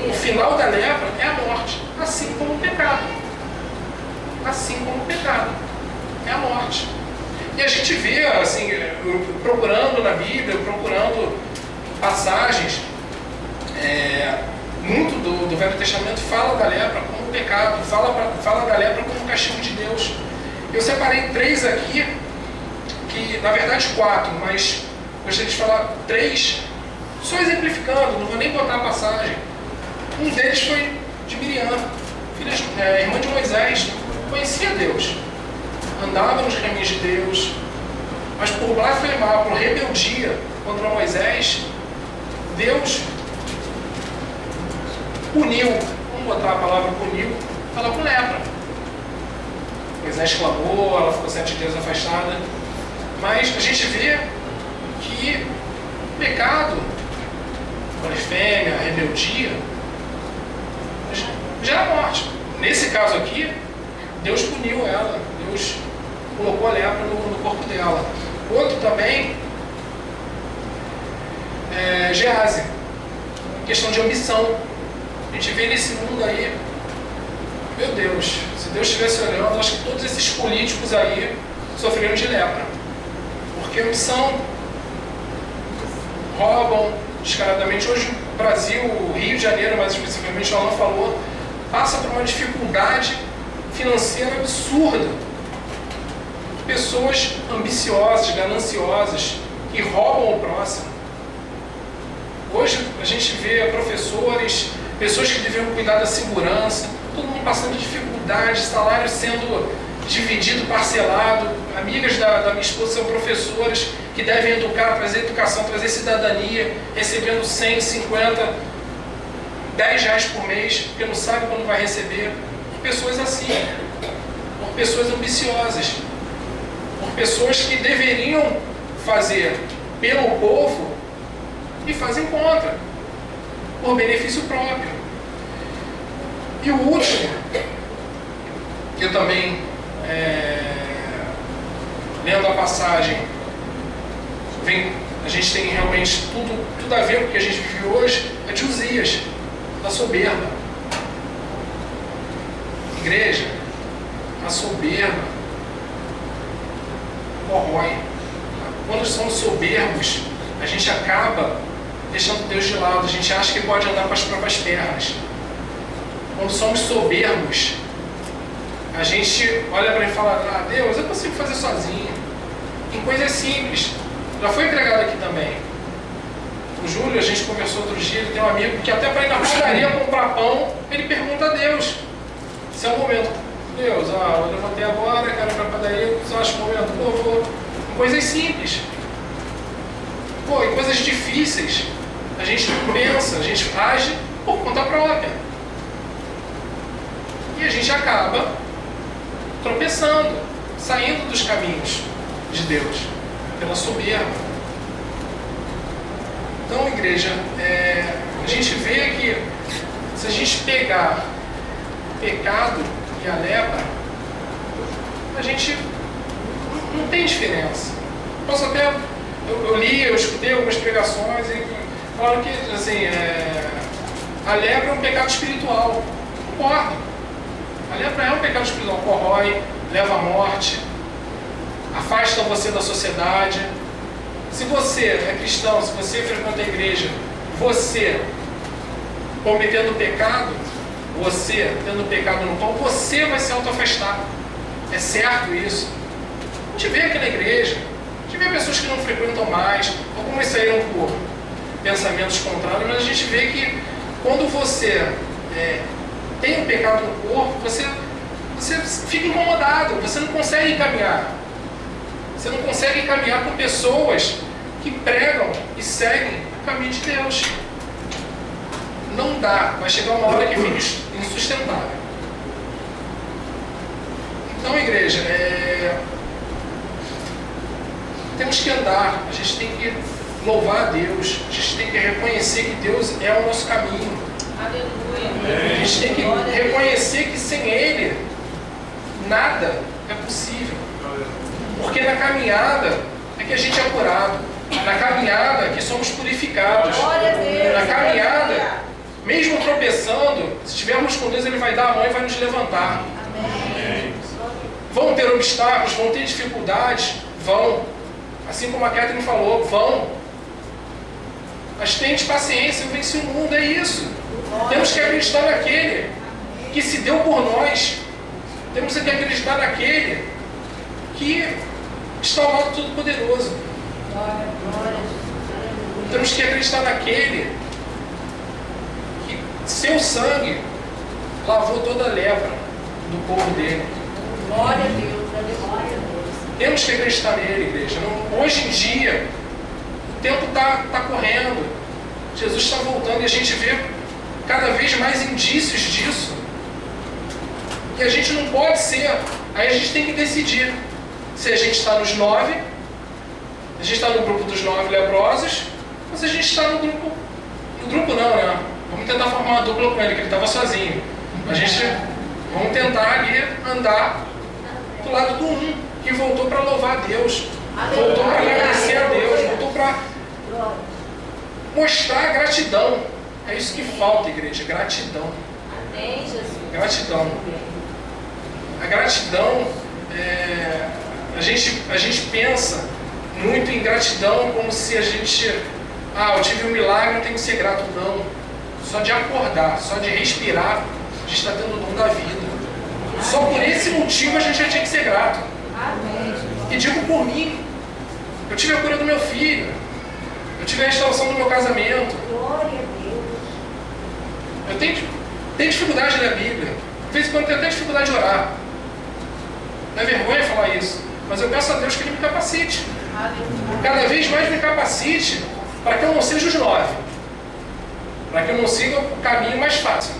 O final da lepra é a morte, assim como o pecado. Assim como o pecado. É a morte. E a gente vê, assim, procurando na Bíblia, procurando passagens, muito do Velho Testamento fala da lepra como pecado, fala da lepra como castigo de Deus. Eu separei 3 aqui, que na verdade 4, mas gostaria de falar 3, só exemplificando, não vou nem botar a passagem. Um deles foi de Miriam, irmã de Moisés, conhecia Deus, andava nos caminhos de Deus, mas por blasfemar, por rebeldia contra Moisés, Deus puniu, vamos botar a palavra puniu, ela com lepra. Moisés clamou, ela ficou 7 dias afastada, mas a gente vê que o pecado, a blasfêmia, a rebeldia, gera morte. Nesse caso aqui, Deus puniu ela, Deus colocou a lepra no corpo dela. Outro também é Gease, questão de ambição. A gente vê nesse mundo aí, meu Deus, se Deus estivesse olhando, acho que todos esses políticos aí sofreram de lepra. Porque ambição, roubam descaradamente. Hoje o Brasil, o Rio de Janeiro, mais especificamente, o Alan falou, passa por uma dificuldade financeira absurda. Pessoas ambiciosas, gananciosas, que roubam o próximo. Hoje a gente vê professores, pessoas que deviam cuidar da segurança, todo mundo passando dificuldade, salário sendo dividido, parcelado. Amigas da minha esposa são professoras que devem educar, trazer educação, trazer cidadania, recebendo 100, 50, 10 reais por mês, porque não sabe quando vai receber. Por pessoas assim, por pessoas ambiciosas, por pessoas que deveriam fazer pelo povo e fazem contra, por benefício próprio. E o último, que eu também, lendo a passagem, a gente tem realmente tudo a ver com o que a gente vive hoje, é de Uzias, da soberba. Igreja, a soberba corrói. Quando somos soberbos, a gente acaba deixando Deus de lado, a gente acha que pode andar com as próprias pernas. Quando somos soberbos, a gente olha para ele e fala, Deus, eu consigo fazer sozinho. Em coisas simples. Já foi pregado aqui também. O Júlio, a gente conversou outro dia, ele tem um amigo que até para ir na padaria comprar pão, ele pergunta a Deus se é o momento. Deus, eu levantei agora, quero ir para a padaria, só acho que o momento, vou. Coisas simples. E coisas difíceis, a gente pensa, a gente age por conta própria. E a gente acaba tropeçando, saindo dos caminhos de Deus, pela soberba. Então, igreja, a gente vê que se a gente pegar o pecado e a lepra, a gente não tem diferença. Posso até, eu li, eu escutei algumas pregações e falaram que assim, a lepra é um pecado espiritual. Concordo. A lepra é um pecado espiritual, corrói, leva à morte, afasta você da sociedade. Se você é cristão, se você frequenta a igreja, você cometendo pecado, você tendo pecado no pão, você vai se auto-afastar. É certo isso. A gente vê aqui na igreja, a gente vê pessoas que não frequentam mais, algumas saíram por pensamentos contrários, mas a gente vê que quando você tem um pecado no corpo, você fica incomodado, você não consegue caminhar. Você não consegue caminhar com pessoas que pregam e seguem o caminho de Deus. Não dá, vai chegar uma hora que fica insustentável. Então, igreja, temos que andar, a gente tem que louvar a Deus, a gente tem que reconhecer que Deus é o nosso caminho. Aleluia. A gente tem que reconhecer que sem Ele nada é possível. Porque na caminhada é que a gente é curado. Na caminhada é que somos purificados. Na caminhada, mesmo tropeçando, se estivermos com Deus, Ele vai dar a mão e vai nos levantar. Amém. Vão ter obstáculos, vão ter dificuldades, vão. Assim como a Catherine falou, vão. Mas tente paciência, eu venci o mundo, é isso. Temos que acreditar naquele que se deu por nós. Temos que acreditar naquele que está ao lado Todo-Poderoso. Temos que acreditar naquele que seu sangue lavou toda a lepra do povo dele. Glória a Deus, glória a Deus. Temos que acreditar nele, igreja. Hoje em dia, o tempo está correndo. Jesus está voltando e a gente vê cada vez mais indícios disso. E a gente não pode ser. Aí a gente tem que decidir se a gente está nos 9, a gente está no grupo dos 9 leprosos, ou se a gente está no grupo. No grupo não, né? Vamos tentar formar uma dupla com ele, que ele estava sozinho. Vamos tentar ali andar do lado do 1, que voltou para louvar a Deus, voltou para agradecer a Deus, voltou para mostrar gratidão. É isso que falta, igreja, gratidão. Amém, Jesus. Gratidão. A gratidão, a gente pensa muito em gratidão como se a gente, eu tive um milagre, não tenho que ser grato. Não. Só de acordar, só de respirar, a gente está tendo o dom da vida. Só por esse motivo a gente já tinha que ser grato. Amém. E digo por mim, eu tive a cura do meu filho, eu tive a restauração do meu casamento. Glória a Deus. Eu tenho dificuldade de ler a Bíblia. De vez em quando eu tenho até dificuldade de orar. Não é vergonha falar isso. Mas eu peço a Deus que Ele me capacite. Aleluia. Cada vez mais me capacite para que eu não seja os 9. Para que eu não siga o caminho mais fácil.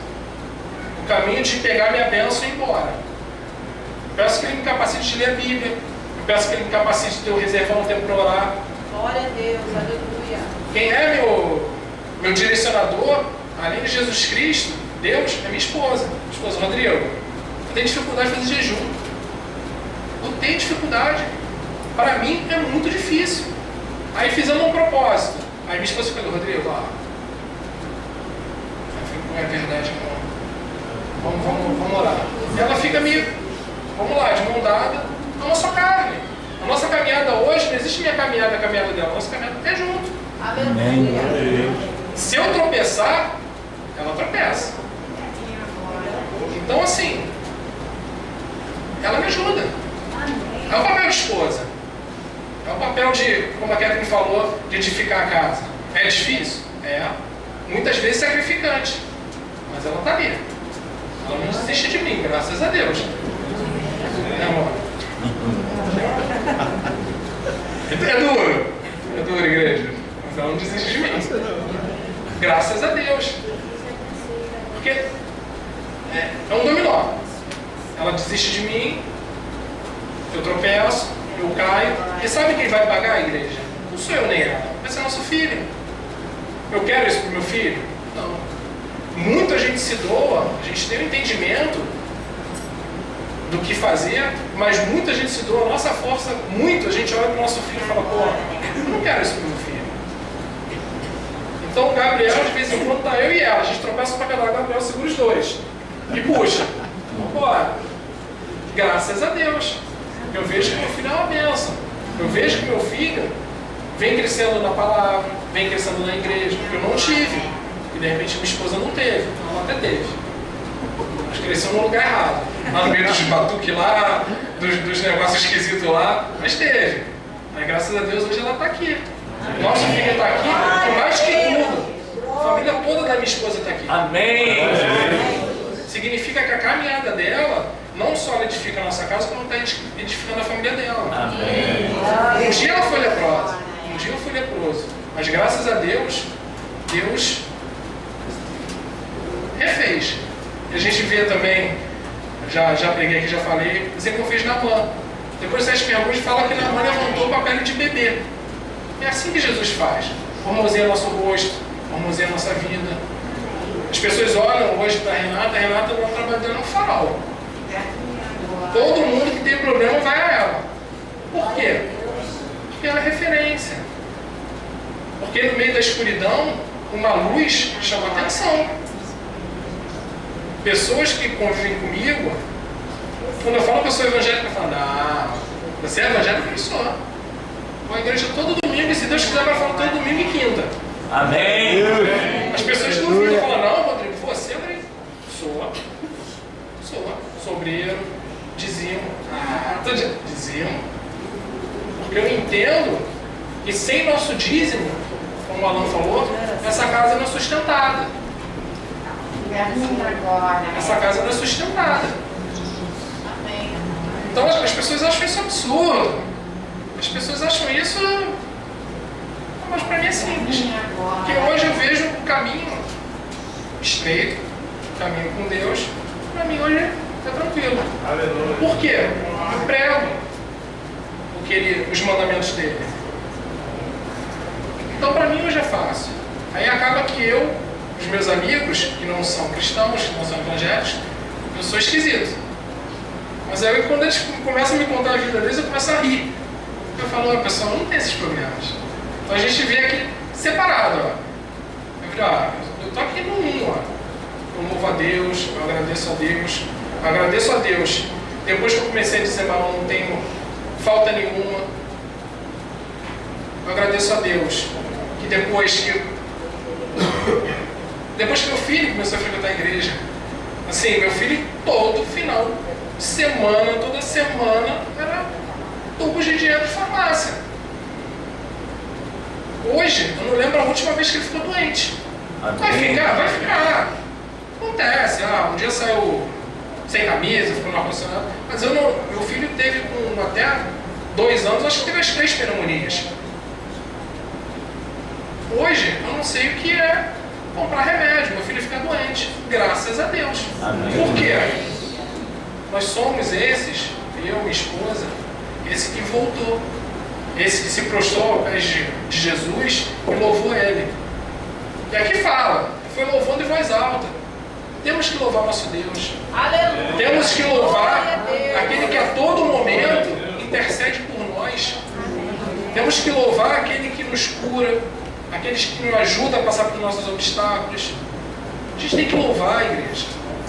O caminho de pegar minha bênção e ir embora. Eu peço que Ele me capacite de ler a Bíblia. Eu peço que Ele me capacite de ter reservar um tempo para orar. Glória a Deus, aleluia. Quem é meu direcionador, além de Jesus Cristo, Deus, é minha esposa Rodrigo. Eu tenho dificuldade de fazer jejum. Eu tenho dificuldade. Para mim é muito difícil. Aí fizemos um propósito. Aí minha esposa falou, Rodrigo, não é verdade, não. Vamos orar. E ela fica vamos lá, de mão dada, a nossa carne. A nossa caminhada hoje, não existe minha caminhada, a caminhada dela. A nossa caminhada é junto. Aleluia. Se eu tropeçar, ela tropeça. Então assim, ela me ajuda. É o papel de esposa. É o papel de, como a Catherine falou, de edificar a casa. É difícil? É. Muitas vezes sacrificante. Mas ela está ali. Ela não desiste de mim, graças a Deus. amor? É duro, igreja. Mas ela não desiste de mim. Graças a Deus. Porque é um dominó. Ela desiste de mim, eu tropeço, eu caio. E sabe quem vai pagar a igreja? Não sou eu nem ela, vai ser nosso filho. Eu quero isso para o meu filho? Não. Muita gente se doa, a gente tem um entendimento do que fazer, mas muita gente se doa a nossa força, muito a gente olha para o nosso filho e fala, pô, eu não quero isso para o meu filho. Então o Gabriel, de vez em quando, tá eu e ela, a gente tropeça para cada lado, o Gabriel segura os dois e puxa. Vamos embora. Graças a Deus. Eu vejo que meu filho é uma bênção. Eu vejo que meu filho vem crescendo na palavra, vem crescendo na igreja, porque eu não tive. E de repente minha esposa não teve. Ela até teve. Mas cresceu no lugar errado. Lá no meio dos batuques lá, dos negócios esquisitos lá, mas teve. Mas graças a Deus hoje ela está aqui. Nosso filho está aqui, por mais que tudo. A família toda da minha esposa está aqui. Amém. Significa que a caminhada dela não só ela edifica a nossa casa, como está edificando a família dela. Amém. Um dia ela foi leprosa, um dia eu fui leproso, mas graças a Deus, Deus refez. E a gente vê também, já preguei aqui, já falei, assim como fez Naamã. Depois das perguntas fala que Naamã levantou para a pele de bebê. É assim que Jesus faz. Formoseia nosso rosto, formoseia nossa vida. As pessoas olham hoje para a Renata não trabalhando no farol. Todo mundo que tem problema vai a ela. Por quê? Porque ela é referência. Porque no meio da escuridão, uma luz chama atenção. Pessoas que convivem comigo, quando eu falo que eu sou evangélico, eu falo, não, você é evangélico? Eu sou. Vou à igreja todo domingo, e se Deus quiser, vai falar todo domingo e quinta. Amém. As pessoas duvidam, falam, não, Rodrigo, você, Rodrigo? Sou. Sobreiro, dizimo. Dizimo. Porque eu entendo que sem nosso dízimo, como o Alan falou, essa casa não é sustentada. Essa casa não é sustentada. Então as pessoas acham isso absurdo. As pessoas acham isso... Mas para mim é simples. Porque hoje eu vejo o caminho estreito, o caminho com Deus. Para mim hoje é tranquilo. Por quê? Eu prego os mandamentos dele. Então para mim hoje é fácil. Aí acaba que os meus amigos, que não são cristãos, que não são evangélicos, eu sou esquisito. Mas aí quando eles começam a me contar a vida deles, eu começo a rir. Eu falo, pessoal, não tem esses problemas. Então a gente vê aqui separado, ó. Eu falo, eu tô aqui no 1, ó. Eu louvo a Deus, eu agradeço a Deus. Eu agradeço a Deus. Depois que eu comecei a dizer, mas eu não tenho falta nenhuma. Eu agradeço a Deus. Que depois que meu filho começou a frequentar a igreja, assim, meu filho todo final de semana, toda semana, era tubos de dinheiro de farmácia. Hoje, eu não lembro a última vez que ele ficou doente. Vai ficar. Acontece, um dia saiu sem camisa, ficou no ar-condicionado. Mas meu filho teve com até 2 anos, acho que teve as 3 pneumonias. Hoje, eu não sei o que é comprar remédio, meu filho fica doente. Graças a Deus. Amém. Por quê? Nós somos esses, eu, minha esposa, esse que voltou. Esse que se prostrou aos pés de Jesus e louvou ele. E aqui fala, foi louvando em voz alta. Temos que louvar nosso Deus. Aleluia. Temos que louvar aquele que a todo momento intercede por nós. Temos que louvar aquele que nos cura, aqueles que nos ajudam a passar por nossos obstáculos. A gente tem que louvar a igreja.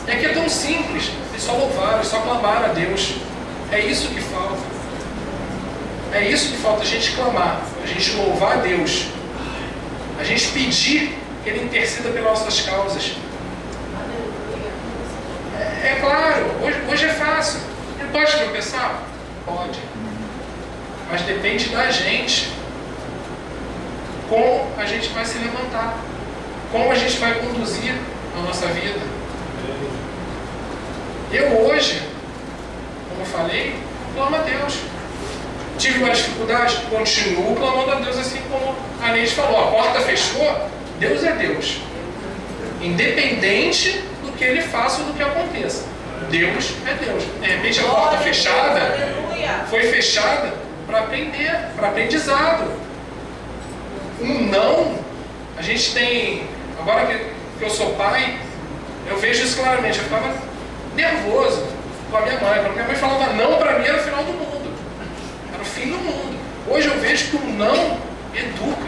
E aqui é tão simples, é só louvar, é só clamar a Deus. É isso que falta. É isso que falta, a gente clamar, a gente louvar a Deus, a gente pedir que Ele interceda pelas nossas causas. É claro, hoje é fácil. Ele pode tropeçar? Pode. Mas depende da gente como a gente vai se levantar, como a gente vai conduzir a nossa vida. Eu hoje, como eu falei, clama a Deus. Tive uma dificuldade, continuo clamando a Deus, assim como a Neide falou. A porta fechou, Deus é Deus. Independente do que Ele faça ou do que aconteça. Deus é Deus. De repente a porta fechada foi fechada para aprender, para aprendizado. Um não, a gente tem, agora que eu sou pai, eu vejo isso claramente. Eu ficava nervoso com a minha mãe. Quando minha mãe falava não para mim, era o final do mundo. Era o fim do mundo. Hoje eu vejo que o não educa.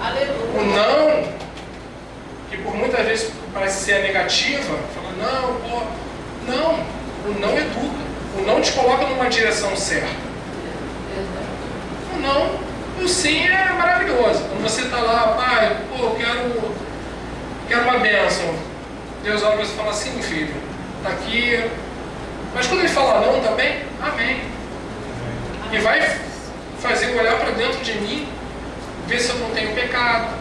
Aleluia. O não, que por muitas vezes parece ser negativa, fala não, pô, não, o não educa. O não te coloca numa direção certa. O não, o sim é maravilhoso. Quando você está lá, pai, pô, eu quero uma bênção. Deus olha para você e fala assim, filho, está aqui. Mas quando ele fala não também, amém. E vai fazer eu olhar para dentro de mim, ver se eu não tenho pecado,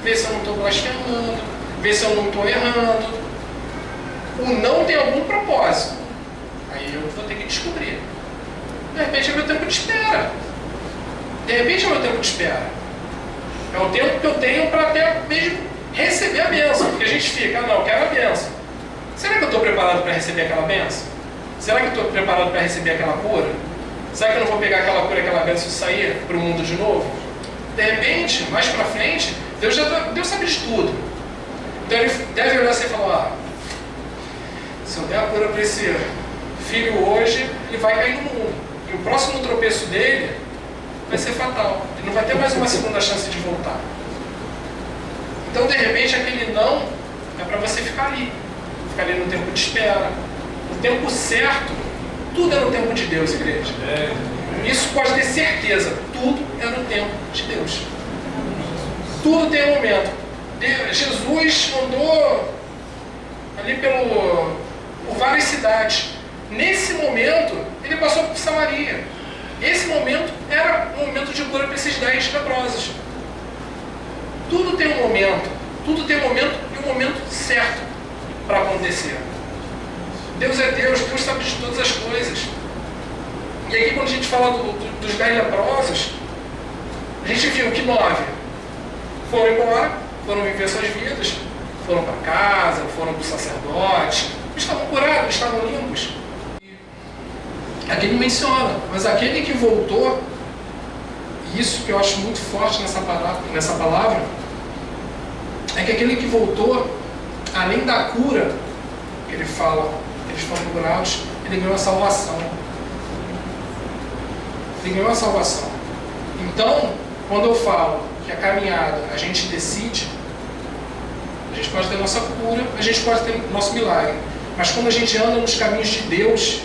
ver se eu não estou blasfemando, ver se eu não estou errando. O não tem algum propósito. Aí eu vou ter que descobrir. De repente é meu tempo de espera. De repente é meu tempo de espera. É o tempo que eu tenho para até mesmo receber a bênção. Porque a gente fica, não, eu quero a bênção. Será que eu estou preparado para receber aquela bênção? Será que eu estou preparado para receber aquela cura? Será que eu não vou pegar aquela cura, aquela bênção e sair para o mundo de novo? De repente, mais para frente, Deus sabe de tudo. Então Ele deve olhar assim e falar, se eu der a cura para esse filho hoje, ele vai cair no mundo. E o próximo tropeço dele vai ser fatal. Ele não vai ter mais uma segunda chance de voltar. Então, de repente, aquele não é para você ficar ali. Ficar ali no tempo de espera. No tempo certo. Tudo é no tempo de Deus, igreja. Isso pode ter certeza. Tudo é no tempo de Deus. Tudo tem um momento. Jesus andou ali por várias cidades. Nesse momento, ele passou por Samaria. Esse momento era um momento de cura para esses 10 leprosos. Tudo tem um momento. Tudo tem um momento e um momento certo para acontecer. Deus é Deus, Deus sabe de todas as coisas. E aqui quando a gente fala dos 10 leprosos, a gente viu que 9 foram embora, foram viver suas vidas, foram para casa, foram para o sacerdote, estavam curados, estavam limpos. Aqui não menciona, mas aquele que voltou, e isso que eu acho muito forte nessa palavra, é que aquele que voltou, além da cura, que ele fala, que eles foram curados, ele ganhou a salvação. Ele ganhou a salvação. Então, quando eu falo que a caminhada a gente decide, a gente pode ter nossa cura, a gente pode ter nosso milagre. Mas quando a gente anda nos caminhos de Deus,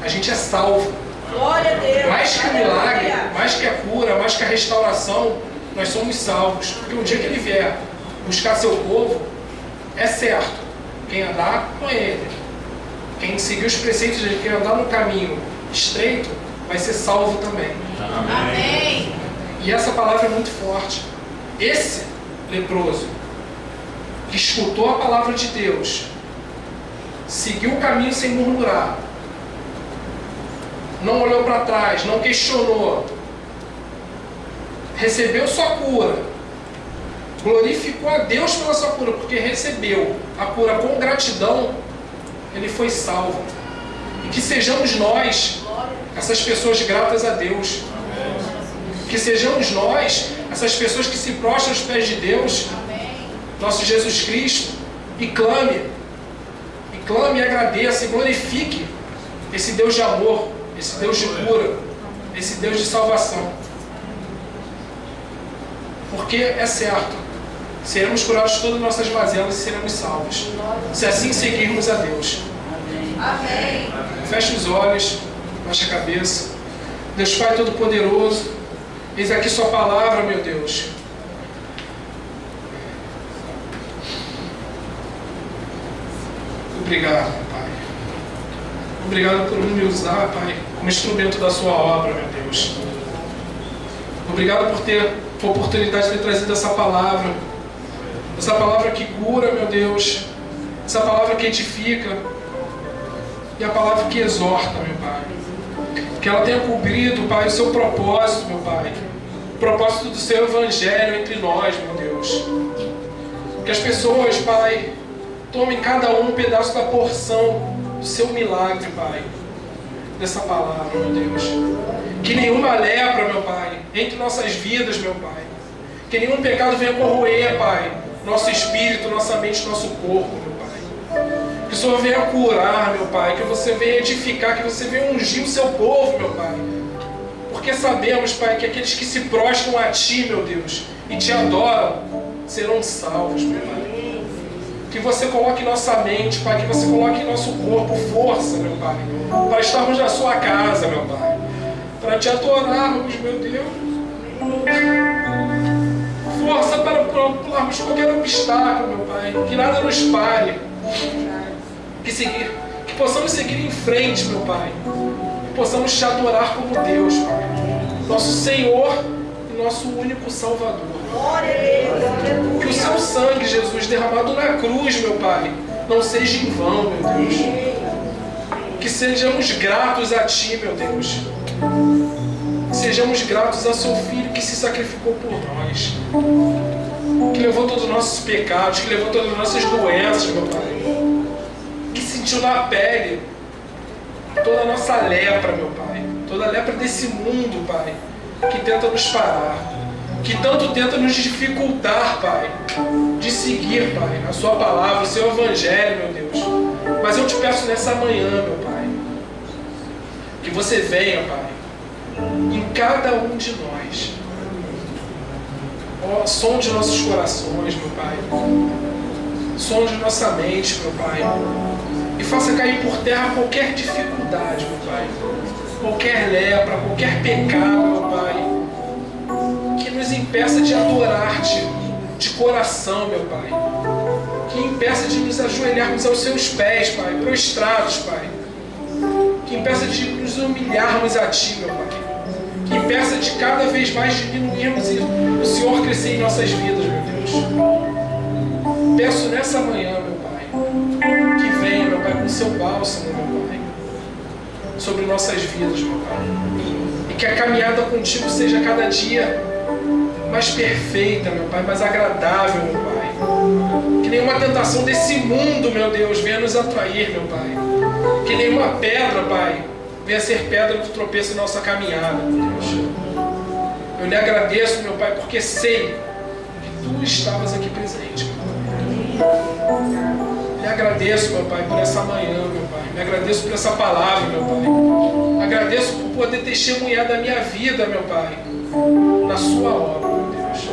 a gente é salvo. Glória a Deus. Mais que o milagre, mais que a cura, mais que a restauração, nós somos salvos. Porque o dia que Ele vier buscar seu povo, é certo. Quem andar com Ele, quem seguir os preceitos dele, quem andar no caminho estreito, vai ser salvo também. Amém. E essa palavra é muito forte. Esse leproso que escutou a palavra de Deus, seguiu o caminho sem murmurar, não olhou para trás, não questionou, recebeu sua cura, glorificou a Deus pela sua cura, porque recebeu a cura com gratidão, ele foi salvo. E que sejamos nós essas pessoas gratas a Deus. Que sejamos nós essas pessoas que se prostram aos pés de Deus, nosso Jesus Cristo, e clame e agradeça e glorifique esse Deus de amor, esse Deus de cura, esse Deus de salvação. Porque é certo, seremos curados de todas as nossas mazelas e seremos salvos, se assim seguirmos a Deus. Amém. Feche os olhos, baixe a cabeça. Deus Pai Todo-Poderoso, eis aqui sua palavra, meu Deus. Obrigado, Pai. Obrigado por me usar, Pai, como instrumento da sua obra, meu Deus. Obrigado por ter a oportunidade de ter trazido essa palavra que cura, meu Deus, essa palavra que edifica e a palavra que exorta, meu Pai. Que ela tenha cumprido, Pai, o seu propósito, meu Pai. O propósito do seu evangelho entre nós, meu Deus. Que as pessoas, Pai, tomem cada um pedaço da porção do seu milagre, Pai. Dessa palavra, meu Deus. Que nenhuma lepra, meu Pai, entre nossas vidas, meu Pai. Que nenhum pecado venha corroer, Pai, nosso espírito, nossa mente, nosso corpo, meu Pai. Que o Senhor venha curar, meu Pai. Que você venha edificar, que você venha ungir o seu povo, meu Pai. Porque sabemos, Pai, que aqueles que se prostram a Ti, meu Deus, e Te adoram, serão salvos, meu Pai. Que você coloque em nossa mente, Pai, que você coloque em nosso corpo força, meu Pai, para estarmos na sua casa, meu Pai, para Te adorarmos, meu Deus. Força para pularmos qualquer obstáculo, meu Pai, que nada nos pare, que possamos seguir em frente, meu Pai, que possamos Te adorar como Deus, Pai, nosso Senhor e nosso único Salvador. Que o seu sangue, Jesus, derramado na cruz, meu Pai, não seja em vão, meu Deus. Que sejamos gratos a Ti, meu Deus. Que sejamos gratos ao Seu Filho que se sacrificou por nós. Que levou todos os nossos pecados, que levou todas as nossas doenças, meu Pai. Que sentiu na pele toda a nossa lepra, meu Pai. Toda a lepra desse mundo, Pai, que tenta nos parar. Que tanto tenta nos dificultar, Pai, de seguir, Pai, a Sua palavra, o Seu Evangelho, meu Deus. Mas eu Te peço nessa manhã, meu Pai, que você venha, Pai, em cada um de nós. Ó, sonde nossos corações, meu Pai. Sonde nossa mente, meu Pai. E faça cair por terra qualquer dificuldade, meu Pai. Qualquer lepra, qualquer pecado, meu Pai, que nos impeça de adorar-Te de coração, meu Pai. Que impeça de nos ajoelharmos aos Seus pés, Pai, prostrados, Pai. Que impeça de nos humilharmos a Ti, meu Pai. Que impeça de cada vez mais diminuirmos e o Senhor crescer em nossas vidas, meu Deus. Peço nessa manhã, meu Pai, que venha, meu Pai, com o Seu bálsamo, meu Pai, sobre nossas vidas, meu Pai. E que a caminhada contigo seja cada dia mais perfeita, meu Pai, mais agradável, meu Pai. Que nenhuma tentação desse mundo, meu Deus, venha nos atrair, meu Pai. Que nenhuma pedra, Pai, venha ser pedra de tropeço na nossa caminhada, meu Deus. Eu lhe agradeço, meu Pai, porque sei que Tu estavas aqui presente, meu Pai. Lhe agradeço, meu Pai, por essa manhã, meu Pai. Me agradeço por essa palavra, meu Pai. Agradeço por poder testemunhar da minha vida, meu Pai, na Sua obra, meu Deus.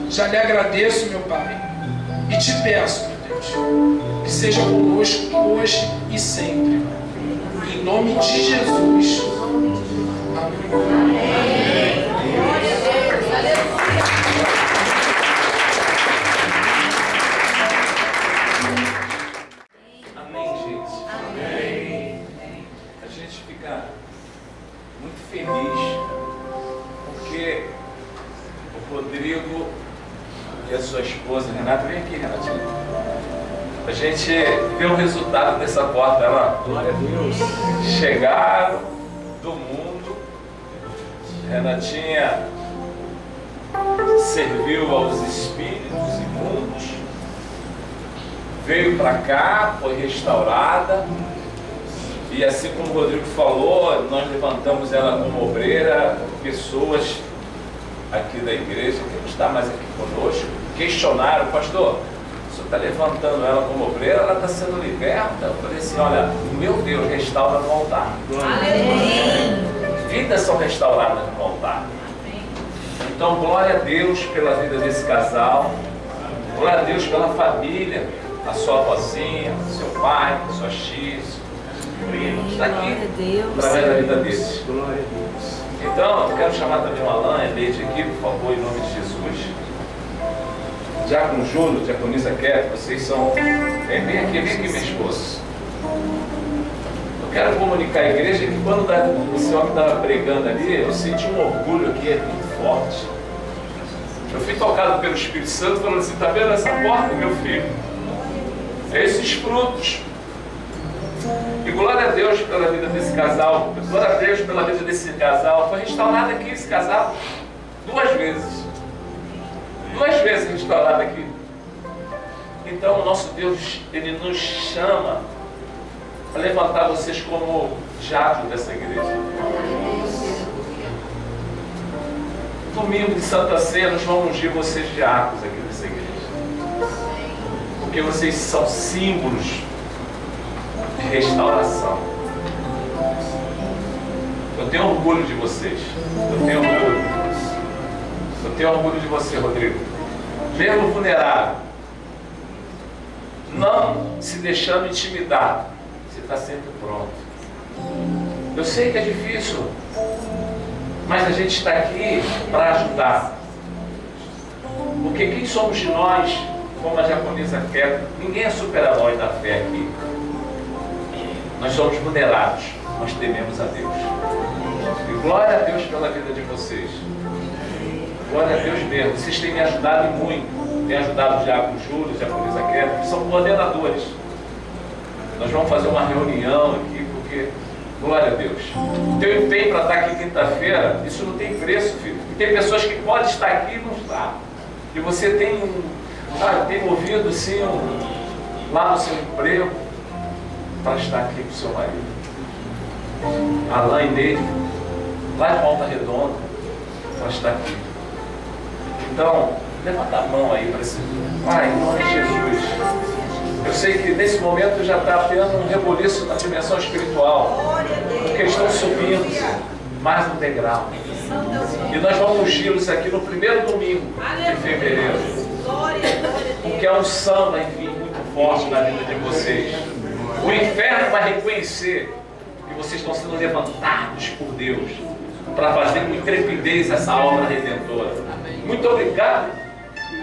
Já lhe agradeço, meu Pai, e Te peço, meu Deus, que seja conosco hoje e sempre. Em nome de Jesus. Amém. Glória a Deus. Aleluia. Amém, gente. Amém. A gente fica muito feliz porque o Rodrigo e a sua esposa, Renata, vem aqui, Renatinha. A gente vê o resultado dessa porta. Ela, glória a Deus, chegaram do mundo. Renatinha serviu aos espíritos imundos, veio para cá, foi restaurada. E assim como o Rodrigo falou, nós levantamos ela como obreira. Pessoas aqui da igreja, que não está mais aqui conosco, questionaram: pastor, o senhor está levantando ela como obreira, ela está sendo liberta? Eu falei assim: olha, meu Deus, restaura no altar. Vidas são restauradas no altar. Então, glória a Deus pela vida desse casal, glória a Deus pela família, a sua avózinha, seu pai, sua tia, seu primo, está aqui, através da vida deles. Glória a Deus. Então, eu quero chamar também o Alain e a Leide aqui, por favor, em nome de Jesus. Diácono Júlio, diaconisa Kete, vocês são... Vem aqui, minha esposa. Eu quero comunicar à igreja que quando esse homem estava pregando ali, eu senti um orgulho aqui muito forte. Eu fui tocado pelo Espírito Santo falando assim: está vendo essa porta, meu filho? Esses frutos. E glória a Deus pela vida desse casal. Glória a Deus pela vida desse casal. Foi restaurado aqui esse casal 2 vezes. 2 vezes restaurado aqui. Então o nosso Deus, Ele nos chama a levantar vocês como diácono dessa igreja. Domingo de Santa Ceia nós vamos ungir vocês diáconos aqui nessa igreja. Porque vocês são símbolos de restauração. Eu tenho orgulho de vocês. Eu tenho orgulho. Eu tenho orgulho de você, Rodrigo. Mesmo vulnerável, não se deixando intimidar, você está sempre pronto. Eu sei que é difícil, mas a gente está aqui para ajudar. Porque quem somos nós, como a japonesa quer, ninguém é super-herói da fé aqui. Nós somos vulneráveis, nós tememos a Deus. E glória a Deus pela vida de vocês. Glória a Deus mesmo. Vocês têm me ajudado muito. Têm ajudado o Diácono Júlio, a japonesa Queda, que são coordenadores. Nós vamos fazer uma reunião aqui, porque, glória a Deus. O teu empenho para estar aqui quinta-feira, isso não tem preço, filho. E tem pessoas que podem estar aqui e não está. E você tem movido sim lá no seu emprego para estar aqui com o seu marido. Alain dele, lá de Volta Redonda, para estar aqui. Então, levanta a mão aí para esse. Pai, em nome de Jesus. Eu sei que nesse momento já está tendo um reboliço na dimensão espiritual, porque eles estão subindo mais um degrau. E nós vamos ungí-los aqui no primeiro domingo de fevereiro, porque a unção vai vir muito forte na vida de vocês. O inferno vai reconhecer que vocês estão sendo levantados por Deus para fazer com intrepidez essa obra redentora. Muito obrigado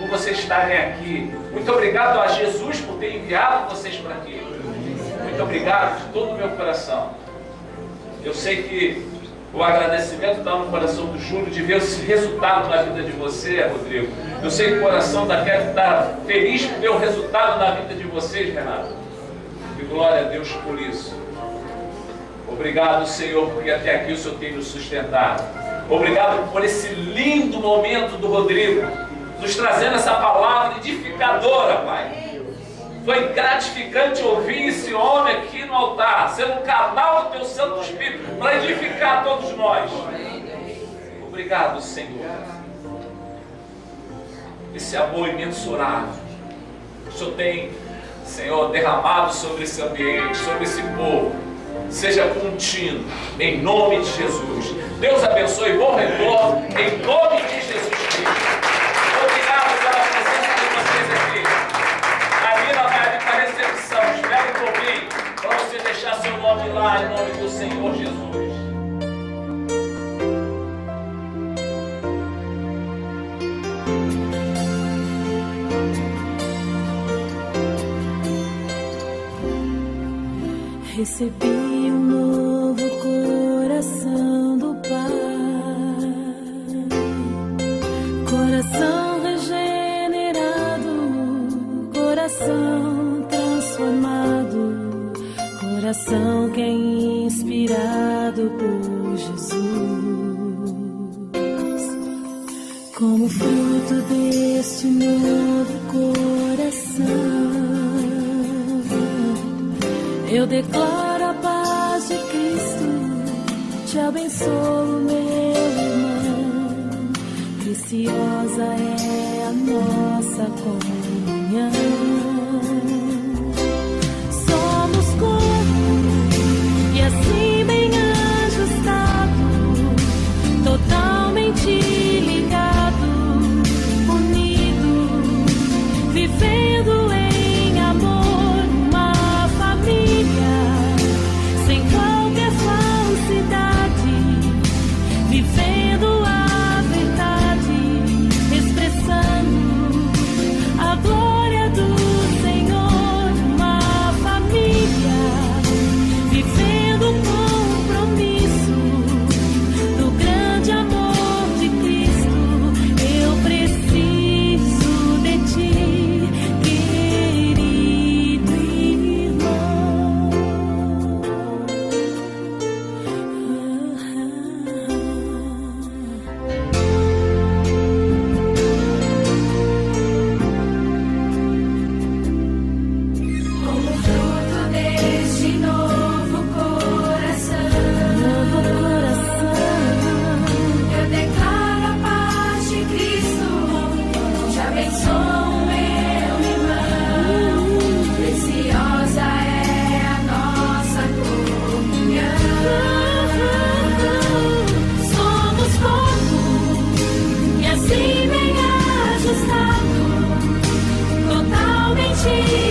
por vocês estarem aqui. Muito obrigado a Jesus por ter enviado vocês para aqui. Muito obrigado de todo o meu coração. Eu sei que o agradecimento está no coração do Júlio de ver esse resultado na vida de você, Rodrigo. Eu sei que o coração da Kevin está feliz por ver o resultado na vida de vocês, Renato. E glória a Deus por isso. Obrigado, Senhor, porque até aqui o Senhor tem nos sustentado. Obrigado por esse lindo momento do Rodrigo, nos trazendo essa palavra edificadora, Pai. Foi gratificante ouvir esse homem aqui no altar, sendo um canal do Teu Santo Espírito para edificar todos nós. Obrigado, Senhor. Esse amor imensurável que o Senhor tem, Senhor, derramado sobre esse ambiente, sobre esse povo, seja contínuo, em nome de Jesus. Deus abençoe, bom retorno, em nome de Jesus Cristo. Obrigado pela presença de vocês aqui. A Nina vai ali para a recepção. Espere por mim, para você deixar seu nome lá, em nome do Senhor Jesus. Recebi um novo coração do Pai, coração regenerado, coração transformado, coração que é inspirado por Jesus. Como fruto deste novo coração, eu declaro a paz de Cristo, te abençoo, meu irmão. Preciosa é a nossa comunhão. Somos corpo e assim bem ajustado, totalmente ligado, unido, vivendo em amor. Sem qualquer falsidade, vivendo a verdade, expressando a abençoo meu irmão, preciosa é a nossa comunhão. Somos corpo e assim bem ajustado, totalmente